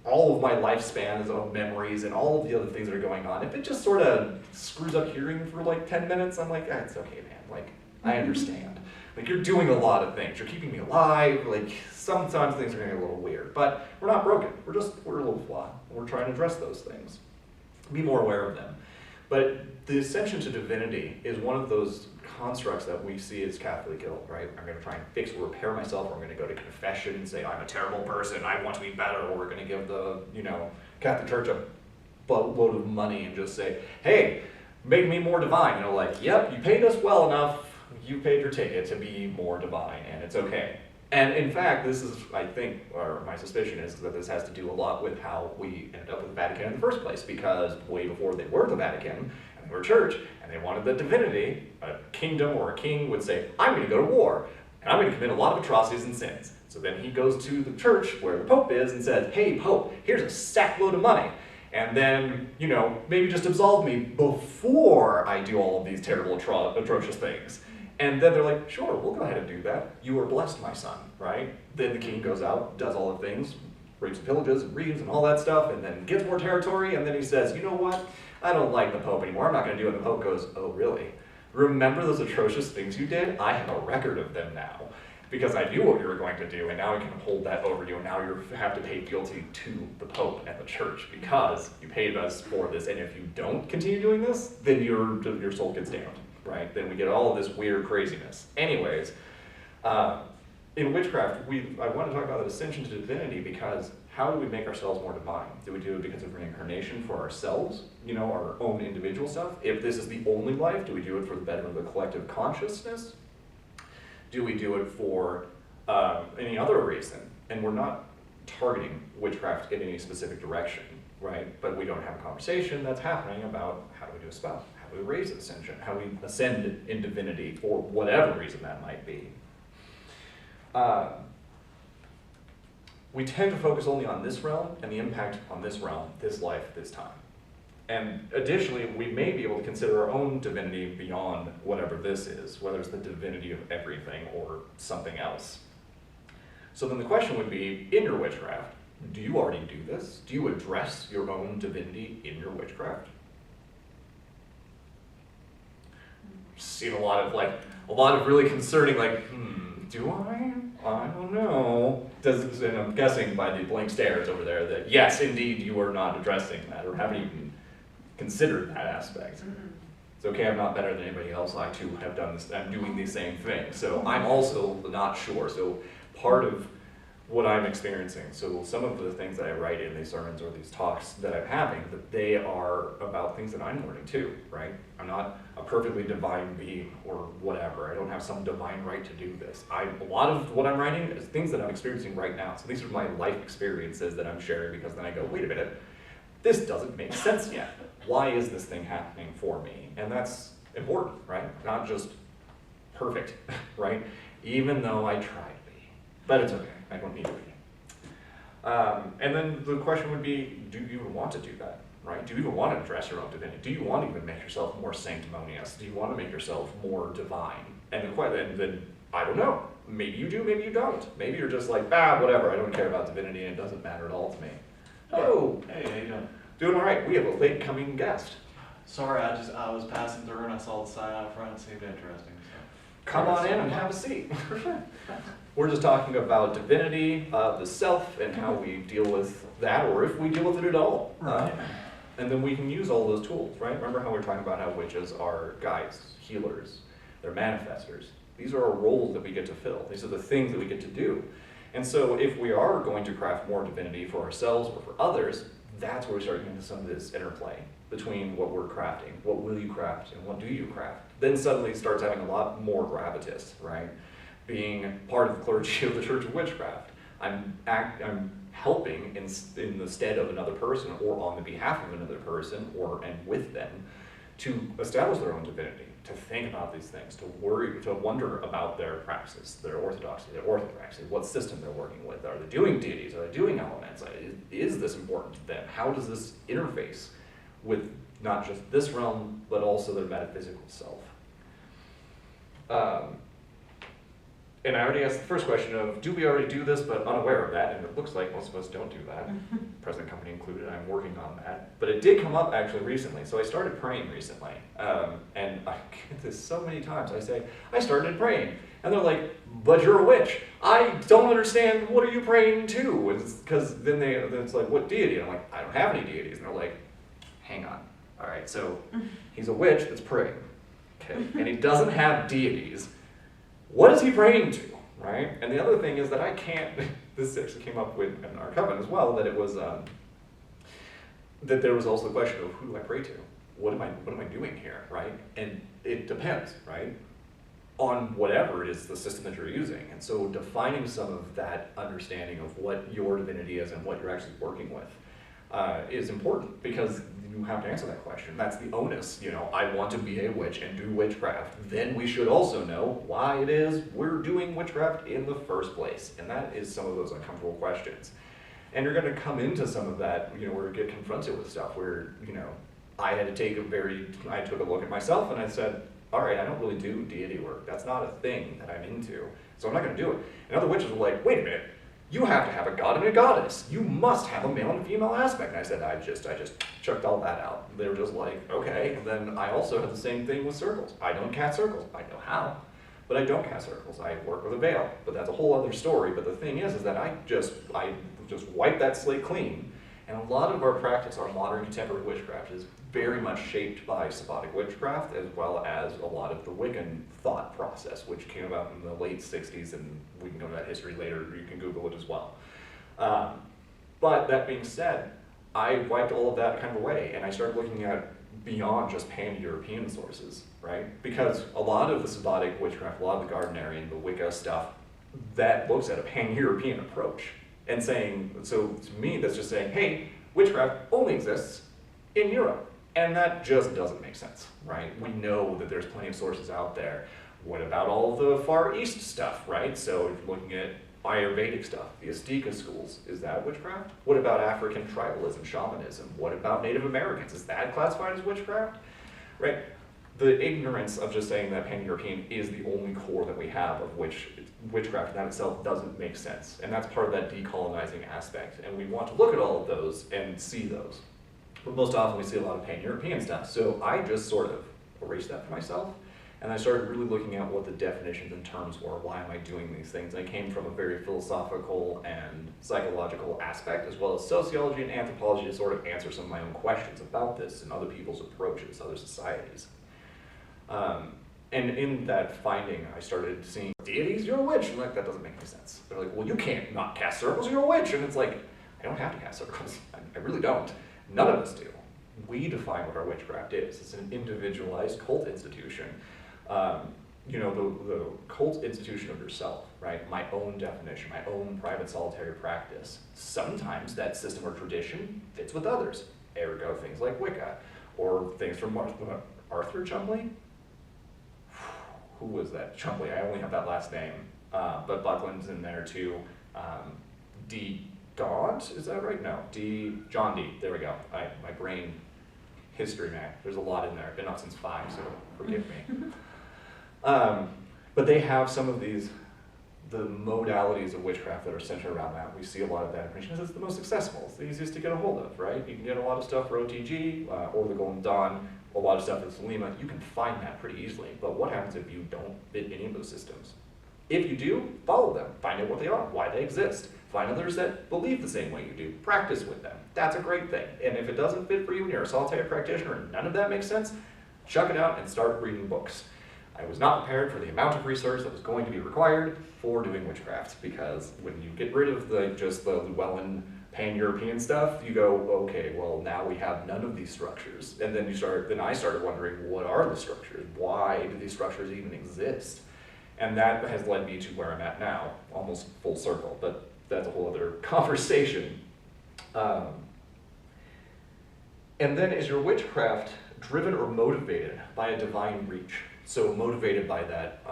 all of my lifespans of memories and all of the other things that are going on. If it just sort of screws up hearing for like 10 minutes, I'm like, it's okay, man. Like, I understand. Like, you're doing a lot of things. You're keeping me alive. Like, sometimes things are going to get a little weird. But we're not broken. We're a little flawed. We're trying to address those things. Be more aware of them. But the ascension to divinity is one of those constructs that we see as Catholic guilt, right? I'm going to try and fix or repair myself, or I'm going to go to confession and say, I'm a terrible person, I want to be better, or we're going to give the, Catholic Church a boatload of money and just say, hey, make me more divine. Like, yep, you paid us well enough, you paid your ticket to be more divine, and it's okay. And in fact, this is, I think, or my suspicion is that this has to do a lot with how we ended up with the Vatican in the first place, because way before they were the Vatican, and they were a church, and they wanted the divinity, a kingdom or a king would say, I'm going to go to war, and I'm going to commit a lot of atrocities and sins. So then he goes to the church where the Pope is and says, hey, Pope, here's a sack load of money. And then, maybe just absolve me before I do all of these terrible, atrocious things. And then they're like, sure, we'll go ahead and do that. You are blessed, my son, right? Then the king goes out, does all the things, rapes and pillages and reads and all that stuff, and then gets more territory, and then he says, you know what? I don't like the Pope anymore. I'm not going to do it. And the Pope goes, oh, really? Remember those atrocious things you did? I have a record of them now, because I knew what you were going to do, and now I can hold that over you, and now you have to pay fealty to the Pope and the Church, because you paid us for this, and if you don't continue doing this, then your soul gets damned. Right? Then we get all of this weird craziness. Anyways, in witchcraft, I want to talk about the ascension to divinity, because how do we make ourselves more divine? Do we do it because of reincarnation for ourselves, our own individual self? If this is the only life, do we do it for the betterment of the collective consciousness? Do we do it for any other reason? And we're not targeting witchcraft in any specific direction, right? But we don't have a conversation that's happening about how do we do a spell? How do we raise ascension? How do we ascend in divinity for whatever reason that might be? We tend to focus only on this realm and the impact on this realm, this life, this time. And additionally, we may be able to consider our own divinity beyond whatever this is, whether it's the divinity of everything or something else. So then the question would be, in your witchcraft, do you already do this? Do you address your own divinity in your witchcraft? Seen a lot of really concerning, do I? I don't know. And I'm guessing by the blank stares over there that yes, indeed, you are not addressing that or haven't even considered that aspect. It's okay, I'm not better than anybody else. I too have done this. I'm doing the same thing. So I'm also not sure. So part of what I'm experiencing, so some of the things that I write in these sermons or these talks that I'm having, that they are about things that I'm learning too, right? I'm not a perfectly divine being or whatever. I don't have some divine right to do this. A lot of what I'm writing is things that I'm experiencing right now. So these are my life experiences that I'm sharing, because then I go, wait a minute, this doesn't make sense yet. Why is this thing happening for me? And that's important, right? Not just perfect, right? Even though I try to be. But it's okay. I don't need to be. And then the question would be, do you even want to do that, right? Do you even want to address your own divinity? Do you want to even make yourself more sanctimonious? Do you want to make yourself more divine? And then I don't know. Maybe you do, maybe you don't. Maybe you're just like, whatever, I don't care about divinity and it doesn't matter at all to me. Oh, Hey, how you doing? doing all right. We have a late coming guest. Sorry, I was passing through and I saw the sign out front. It seemed interesting. So. Come on in and have a seat. We're just talking about divinity, the self, and how we deal with that, or if we deal with it at all. Right. And then we can use all those tools, right? Remember how we were talking about how witches are guides, healers, they're manifestors. These are our roles that we get to fill. These are the things that we get to do. And so if we are going to craft more divinity for ourselves or for others, that's where we start getting into some of this interplay between what we're crafting, what will you craft, and what do you craft. Then suddenly it starts having a lot more gravitas, right? Being part of the clergy of the Church of Witchcraft, I'm helping in the stead of another person or on the behalf of another person and with them to establish their own divinity, to think about these things, to wonder about their practices, their orthodoxy, their orthopraxy, what system they're working with. Are they doing deities? Are they doing elements? Is this important to them? How does this interface with not just this realm, but also their metaphysical self? And I already asked the first question of, do we already do this but unaware of that? And it looks like most of us don't do that, present company included. I'm working on that. But it did come up actually recently. So I started praying recently. And I get this so many times. I say, I started praying. And they're like, but you're a witch. I don't understand, what are you praying to? Because then it's like, what deity? And I'm like, I don't have any deities. And they're like, hang on. All right, so he's a witch that's praying. Okay, and he doesn't have deities. What is he praying to, right? And the other thing is that I can't, this actually came up in our coven as well, that it was, that there was also the question of, who do I pray to? What am I doing here, right? And it depends, right? On whatever it is, the system that you're using. And so defining some of that understanding of what your divinity is and what you're actually working with is important, because you have to answer that question. That's the onus, I want to be a witch and do witchcraft. Then we should also know why it is we're doing witchcraft in the first place. And that is some of those uncomfortable questions. And you're going to come into some of that, where you get confronted with stuff where, I took a look at myself and I said, all right, I don't really do deity work. That's not a thing that I'm into. So I'm not going to do it. And other witches were like, wait a minute. You have to have a god and a goddess. You must have a male and female aspect. And I said, I just chucked all that out. They were just like, okay. And then I also have the same thing with circles. I don't cast circles. I know how, but I don't cast circles. I work with a veil, but that's a whole other story. But the thing is that I just wipe that slate clean. And a lot of our practice, our modern contemporary witchcraft, is very much shaped by Sabbatic witchcraft, as well as a lot of the Wiccan thought process, which came about in the late 60s, and we can go into that history later, you can Google it as well. But that being said, I wiped all of that kind of away, and I started looking at beyond just pan-European sources, right? Because a lot of the Sabbatic witchcraft, a lot of the Gardnerian, the Wicca stuff, that looks at a pan-European approach. And saying, so to me, that's just saying, hey, witchcraft only exists in Europe. And that just doesn't make sense, right? We know that there's plenty of sources out there. What about all of the Far East stuff, right? So if you're looking at Ayurvedic stuff, the Astika schools, is that witchcraft? What about African tribalism, shamanism? What about Native Americans? Is that classified as witchcraft? Right? The ignorance of just saying that pan-European is the only core that we have of which witchcraft in that itself doesn't make sense. And that's part of that decolonizing aspect. And we want to look at all of those and see those. But most often we see a lot of pan-European stuff. So I just sort of erased that for myself. And I started really looking at what the definitions and terms were. Why am I doing these things? I came from a very philosophical and psychological aspect, as well as sociology and anthropology, to sort of answer some of my own questions about this and other people's approaches, other societies. And in that finding, I started seeing deities, you're a witch. And like, that doesn't make any sense. They're like, well, you can't not cast circles, you're a witch. And it's like, I don't have to cast circles. I really don't. None of us do. We define what our witchcraft is. It's an individualized cult institution. The cult institution of yourself, right? My own definition, my own private solitary practice. Sometimes that system or tradition fits with others. Ergo, things like Wicca, or things from Arthur Chumley. Who was that? Chumley, I only have that last name. But Buckland's in there too. D. Gaunt, is that right? No, John D. There we go. My brain history, man. There's a lot in there. I've been up since 5, so forgive me. But they have some of the modalities of witchcraft that are centered around that. We see a lot of that information because it's the most accessible. It's the easiest to get a hold of, right? You can get a lot of stuff for OTG or the Golden Dawn. A lot of stuff for Selima, you can find that pretty easily. But what happens if you don't fit any of those systems? If you do, follow them. Find out what they are, why they exist. Find others that believe the same way you do. Practice with them. That's a great thing. And if it doesn't fit for you and you're a solitary practitioner and none of that makes sense, chuck it out and start reading books. I was not prepared for the amount of research that was going to be required for doing witchcraft, because when you get rid of just the Llewellyn pan-European stuff, you go, okay, well, now we have none of these structures. And then I started wondering, what are the structures? Why do these structures even exist? And that has led me to where I'm at now, almost full circle. But that's a whole other conversation. And then, is your witchcraft driven or motivated by a divine reach? So motivated by that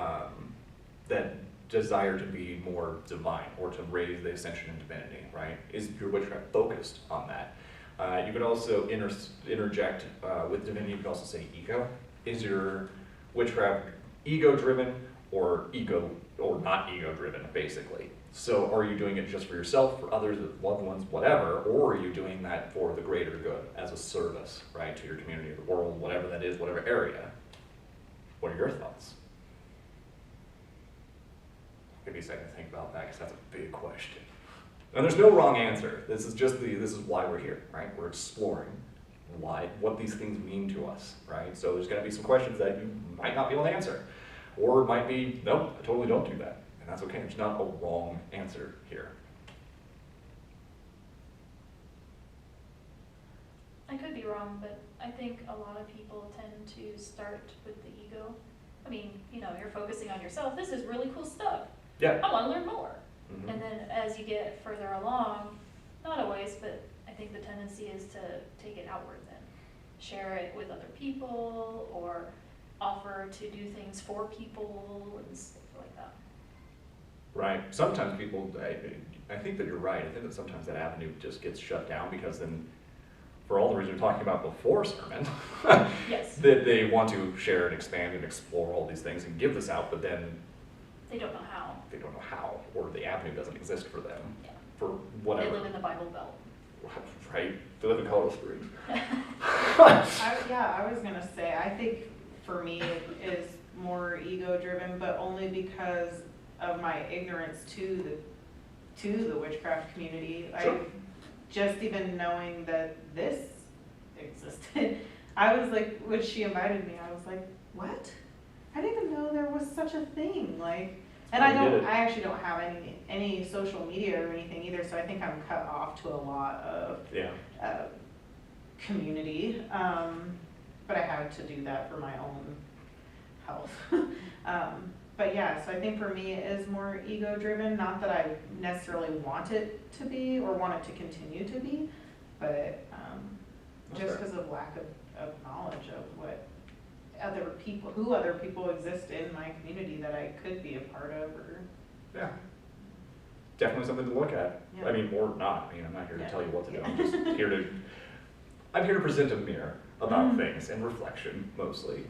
that desire to be more divine, or to raise the ascension in divinity, right? Is your witchcraft focused on that? You could also interject with divinity. You could also say ego. Is your witchcraft ego-driven or not ego-driven, basically? So are you doing it just for yourself, for others, loved ones, whatever, or are you doing that for the greater good as a service, right, to your community, the world, whatever that is, whatever area? What are your thoughts? Give me a second to think about that, because that's a big question. And there's no wrong answer. This is why we're here, right? We're exploring what these things mean to us, right? So there's going to be some questions that you might not be able to answer, or it might be, nope, I totally don't do that. And that's okay. There's not a wrong answer here. I could be wrong, but I think a lot of people tend to start with the ego. I mean, you're focusing on yourself. This is really cool stuff. Yeah. I want to learn more. Mm-hmm. And then as you get further along, not always, but I think the tendency is to take it outward then. Share it with other people, or offer to do things for people and stuff like that. Right. Sometimes people, I think that you're right. I think that sometimes that avenue just gets shut down, because then, for all the reasons we were talking about before sermon, Yes. that they want to share and expand and explore all these things and give this out, but then They don't know how. they don't know how, or the avenue doesn't exist for them, Yeah. for whatever. They live in the Bible Belt. Right? They live in Colorado Springs. I was gonna say, I think for me it is more ego-driven, but only because of my ignorance to the witchcraft community. Sure. Just even knowing that this existed, I was like, when she invited me, I was like, what? I didn't even know there was such a thing. Like, and Oh, we did it. I actually don't have any social media or anything either, so I think I'm cut off to a lot of Yeah. community. But I had to do that for my own health. But yeah, so I think for me it is more ego-driven. Not that I necessarily want it to be or want it to continue to be, but just fair. because of lack of knowledge of other people exist in my community that I could be a part of, or Yeah. Definitely something to look at. Yeah. I mean, or not. I mean, I'm not here to Yeah. tell you what to do. Yeah. I'm just I'm here to present a mirror about Mhm. things and reflection, mostly.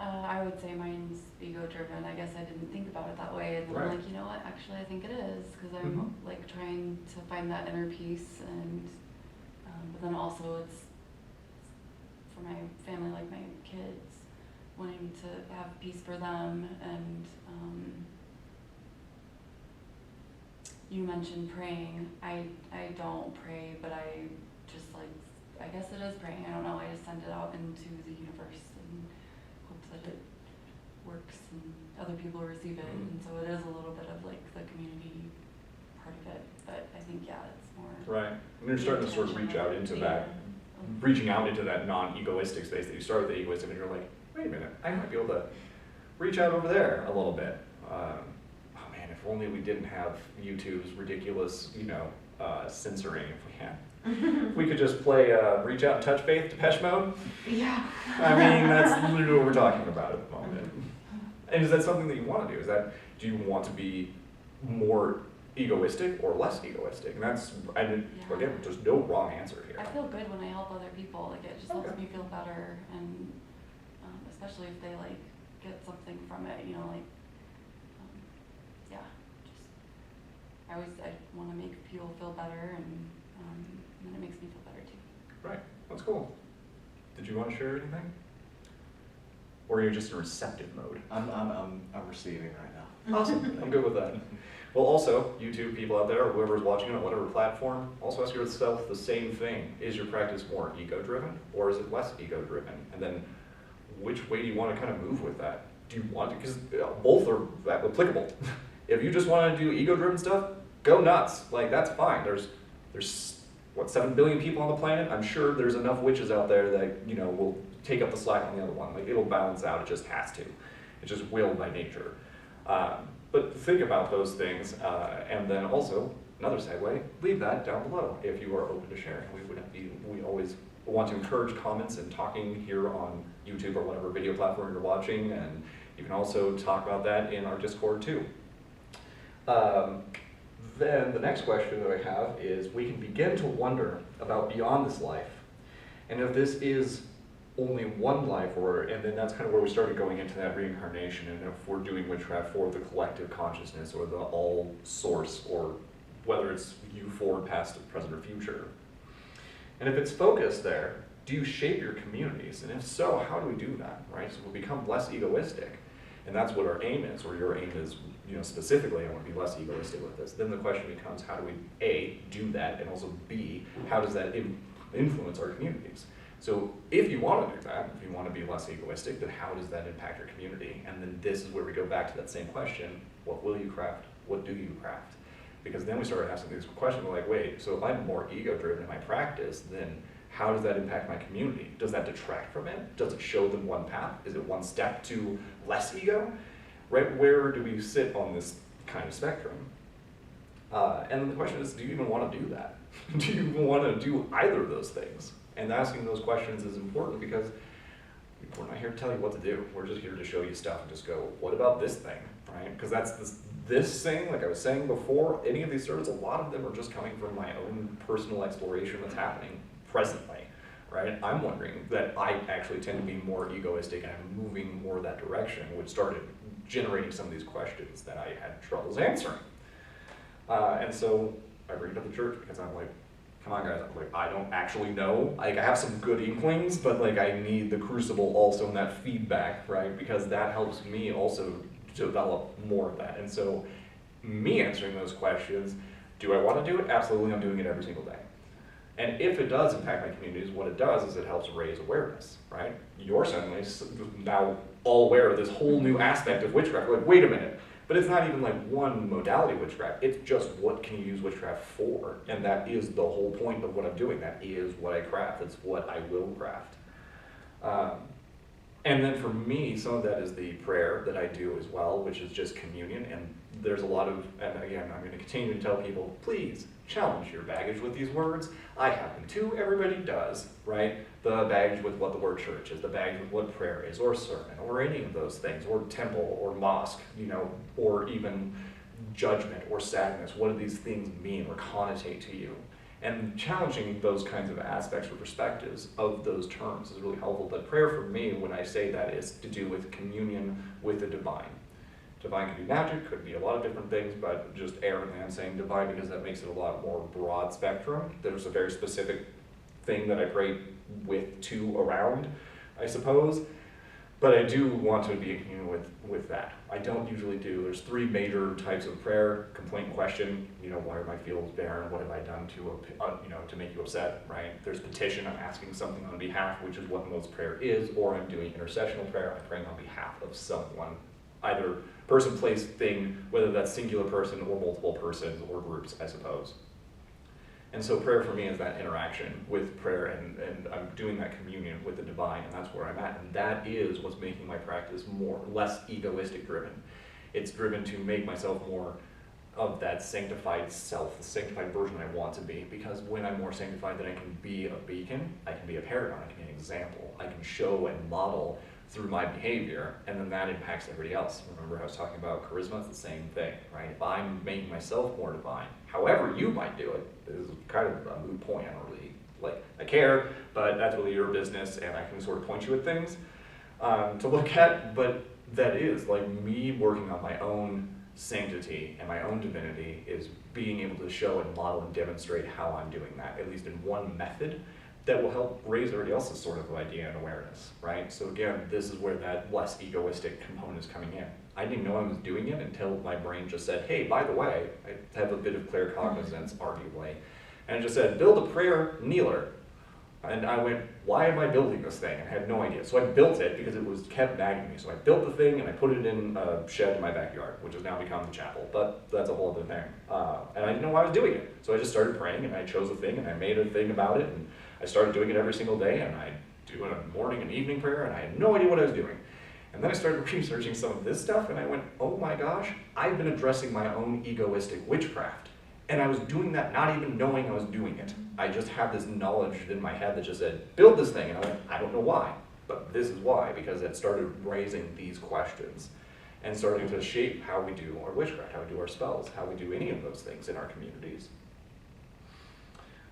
I would say mine's ego-driven. I guess I didn't think about it that way, and then I'm Right. like, you know what? Actually, I think it is, because I'm Mhm. like trying to find that inner peace, and but then also it's for my family, like my kids, wanting to have peace for them, and you mentioned praying. I don't pray, but I just I guess it is praying. I don't know. I just send it out into the universe and hope that it works and other people receive it. Mhm. And so it is a little bit of like the community part of it. But I think, yeah, it's more. Right. And you're starting to sort of reach out into that, reaching out into that non-egoistic space that you start with the egoistic, and you're like, wait a minute, I might be able to reach out over there a little bit. Oh man, if only we didn't have YouTube's ridiculous, censoring. If we had, we could just play Reach Out and Touch Faith, Depeche Mode. yeah. I mean, that's literally what we're talking about at the moment. And is that something that you want to do? Do you want to be more egoistic or less egoistic? And again, there's no wrong answer here. I feel good when I help other people. Like, it just Okay. helps me feel better, and especially if they get something from it. Yeah. I want to make people feel better, and then it makes me feel better too. Right. That's cool. Did you want to share anything? Or are you just in receptive mode? I'm receiving right now. Awesome. I'm good with that. Well, also, YouTube people out there, or whoever's watching it on whatever platform, also ask yourself the same thing. Is your practice more ego-driven, or is it less ego-driven? And then, which way do you want to kind of move with that? Do you want to, because both are applicable. If you just want to do ego-driven stuff, go nuts. Like, that's fine. There's 7 billion people on the planet? I'm sure there's enough witches out there that, will take up the slack on the other one. Like, it'll balance out. It just has to. It's just will by nature. But think about those things, and then also, another segue, leave that down below if you are open to sharing. We always want to encourage comments and talking here on YouTube or whatever video platform you're watching, and you can also talk about that in our Discord too. Then the next question that I have is, we can begin to wonder about beyond this life, and if this is only one life, and then that's kind of where we started going into that reincarnation, and if we're doing witchcraft for the collective consciousness or the all source, or whether it's you forward, past, present, or future. And if it's focused there, do you shape your communities? And if so, how do we do that, right? So we become less egoistic. And that's what our aim is, or your aim is, specifically, I want to be less egoistic with this. Then the question becomes, how do we, A, do that, and also B, how does that influence our communities? So if you want to do that, if you want to be less egoistic, then how does that impact your community? And then this is where we go back to that same question, what will you craft? What do you craft? Because then we started asking these questions, like, wait, so if I'm more ego-driven in my practice, then how does that impact my community? Does that detract from it? Does it show them one path? Is it one step to less ego? Right, where do we sit on this kind of spectrum? And the question is, do you even want to do that? Do you even want to do either of those things? And asking those questions is important because we're not here to tell you what to do. We're just here to show you stuff and just go, what about this thing, right? Because that's this thing, like I was saying before, any of these stories, a lot of them are just coming from my own personal exploration that's happening presently, right? I'm wondering that I actually tend to be more egoistic and I'm moving more that direction, which started generating some of these questions that I had troubles answering. And so I bring it up to church because I'm like, come on guys, I'm like, I don't actually know. Like, I have some good inklings, but like I need the crucible also in that feedback, right? Because that helps me also develop more of that. And so me answering those questions, do I want to do it? Absolutely, I'm doing it every single day. And if it does impact my communities, what it does is it helps raise awareness, right? You're suddenly now all aware of this whole new aspect of witchcraft. Like, wait a minute, but it's not even like one modality of witchcraft. It's just what can you use witchcraft for? And that is the whole point of what I'm doing. That is what I craft. It's what I will craft. And then for me, some of that is the prayer that I do as well, which is just communion. And there's a lot of, and again, I'm going to continue to tell people, please challenge your baggage with these words. I have them too, everybody does, right? The baggage with what the word church is, the baggage with what prayer is, or sermon, or any of those things, or temple, or mosque, or even judgment, or sadness. What do these things mean or connotate to you? And challenging those kinds of aspects or perspectives of those terms is really helpful. But prayer for me, when I say that, is to do with communion with the divine. Divine could be magic, could be a lot of different things, but just erringly I'm saying divine because that makes it a lot more broad spectrum. There's a very specific thing that I pray with, to, around, I suppose. But I do want to be in communion with that. I don't usually do. There's three major types of prayer: complaint, question. Why are my fields barren? What have I done to make you upset? Right? There's petition. I'm asking something on behalf, which is what most prayer is. Or I'm doing intercessional prayer. I'm praying on behalf of someone, either person, place, thing, whether that's singular person or multiple persons or groups, I suppose. And so prayer for me is that interaction with prayer, and I'm doing that communion with the divine, and that's where I'm at. And that is what's making my practice less egoistic driven. It's driven to make myself more of that sanctified self, the sanctified version I want to be, because when I'm more sanctified, then I can be a beacon, I can be a paragon, I can be an example, I can show and model through my behavior, and then that impacts everybody else. Remember I was talking about charisma? It's the same thing, right? If I'm making myself more divine, however you might do it, is kind of a moot point. I don't really, I care, but that's really your business, and I can sort of point you at things to look at, but that is, me working on my own sanctity and my own divinity is being able to show and model and demonstrate how I'm doing that, at least in one method, that will help raise everybody else's sort of idea and awareness, right? So again, this is where that less egoistic component is coming in. I didn't know I was doing it until my brain just said, hey, by the way, I have a bit of clear cognizance, arguably, and it just said, build a prayer kneeler. And I went, why am I building this thing? And I had no idea. So I built it because it was kept nagging me. So I built the thing and I put it in a shed in my backyard, which has now become the chapel, but that's a whole other thing. And I didn't know why I was doing it. So I just started praying and I chose a thing and I made a thing about it, and I started doing it every single day, and I do a morning and evening prayer, and I had no idea what I was doing. And then I started researching some of this stuff, and I went, oh my gosh, I've been addressing my own egoistic witchcraft. And I was doing that not even knowing I was doing it. I just had this knowledge in my head that just said, build this thing. And I went, I don't know why, but this is why, because it started raising these questions and starting to shape how we do our witchcraft, how we do our spells, how we do any of those things in our communities.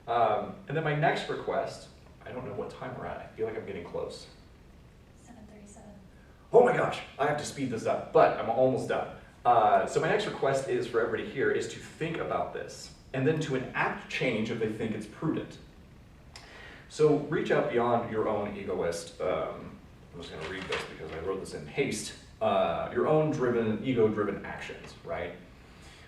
And then my next request, I don't know what time we're at. I feel like I'm getting close. 7:37. Oh my gosh, I have to speed this up, but I'm almost done. So my next request is for everybody here is to think about this and then to enact change if they think it's prudent. So reach out beyond your own egoist. I'm just going to read this because I wrote this in haste. Your own ego-driven actions, right?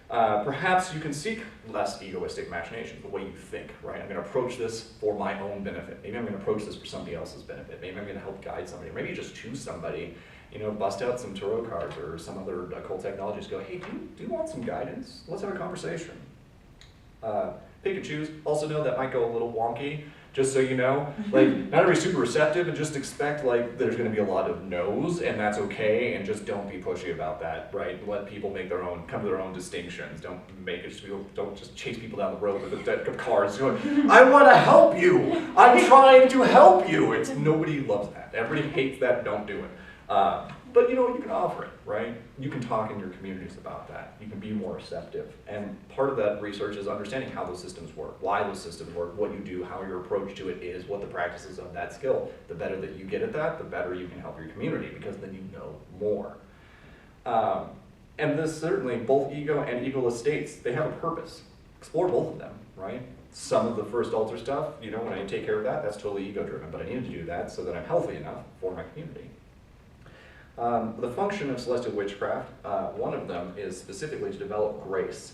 Perhaps you can seek less egoistic machinations, the way you think, right? I'm going to approach this for my own benefit. Maybe I'm going to approach this for somebody else's benefit. Maybe I'm going to help guide somebody. Maybe you just choose somebody, you know, bust out some tarot cards or some other occult technologies. Go, hey, do you want some guidance? Let's have a conversation. Pick and choose. Also know that might go a little wonky. Just so you know, like, not everybody's super receptive, and just expect, like, there's gonna be a lot of no's, and that's okay, and just don't be pushy about that, right? Let people come to their own distinctions. Don't just chase people down the road with a deck of cards going, I wanna help you! I'm trying to help you! Nobody loves that. Everybody hates that, don't do it. But you know, you can offer it, right? You can talk in your communities about that. You can be more receptive. And part of that research is understanding how those systems work, why those systems work, what you do, how your approach to it is, what the practices of that skill. The better that you get at that, the better you can help your community, because then you know more. And this certainly, both ego and egoless states, they have a purpose. Explore both of them, right? Some of the first altar stuff, you know, when I take care of that, that's totally ego-driven, but I needed to do that so that I'm healthy enough for my community. The function of celestial witchcraft, one of them is specifically to develop grace.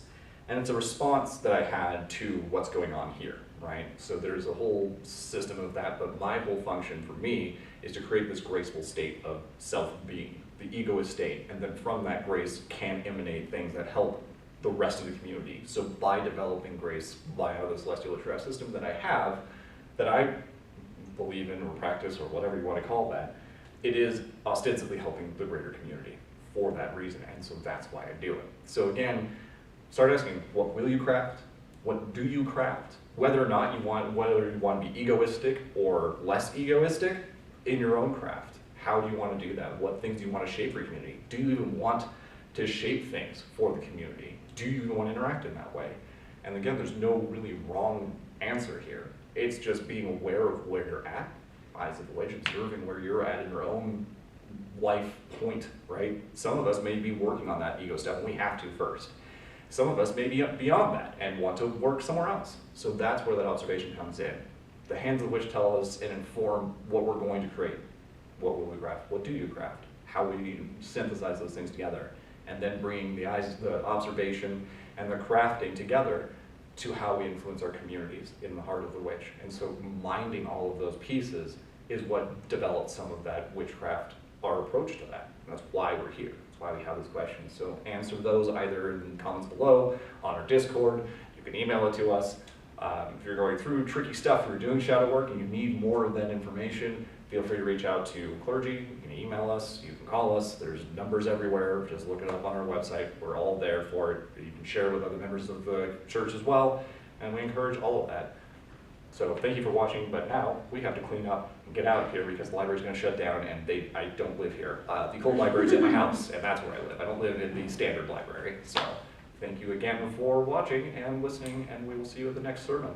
And it's a response that I had to what's going on here, right? So there's a whole system of that, but my whole function for me is to create this graceful state of self-being, the egoist state, and then from that grace can emanate things that help the rest of the community. So by developing grace via the celestial witchcraft system that I have, that I believe in or practice or whatever you want to call that, it is ostensibly helping the greater community for that reason, and so that's why I do it. So again, start asking, what will you craft? What do you craft? Whether you want to be egoistic or less egoistic in your own craft. How do you want to do that? What things do you want to shape for your community? Do you even want to shape things for the community? Do you even want to interact in that way? And again, there's no really wrong answer here. It's just being aware of where you're at, eyes of the witch, observing where you're at in your own life point, right? Some of us may be working on that ego stuff, and we have to first. Some of us may be beyond that and want to work somewhere else. So that's where that observation comes in. The hands of the witch tell us and inform what we're going to create. What will we craft? What do you craft? How will you synthesize those things together? And then bringing the observation and the crafting together to how we influence our communities in the heart of the witch. And so minding all of those pieces is what developed some of that witchcraft, our approach to that. And that's why we're here. That's why we have these questions. So answer those either in the comments below, on our Discord. You can email it to us. If you're going through tricky stuff, if you're doing shadow work and you need more of that information, feel free to reach out to clergy. You can email us, you can call us. There's numbers everywhere. Just look it up on our website. We're all there for it. You can share with other members of the church as well, and we encourage all of that. So thank you for watching, but now we have to clean up and get out of here because the library's going to shut down, and I don't live here. The occult library's at my house, and that's where I live. I don't live in the standard library. So thank you again for watching and listening, and we will see you at the next sermon.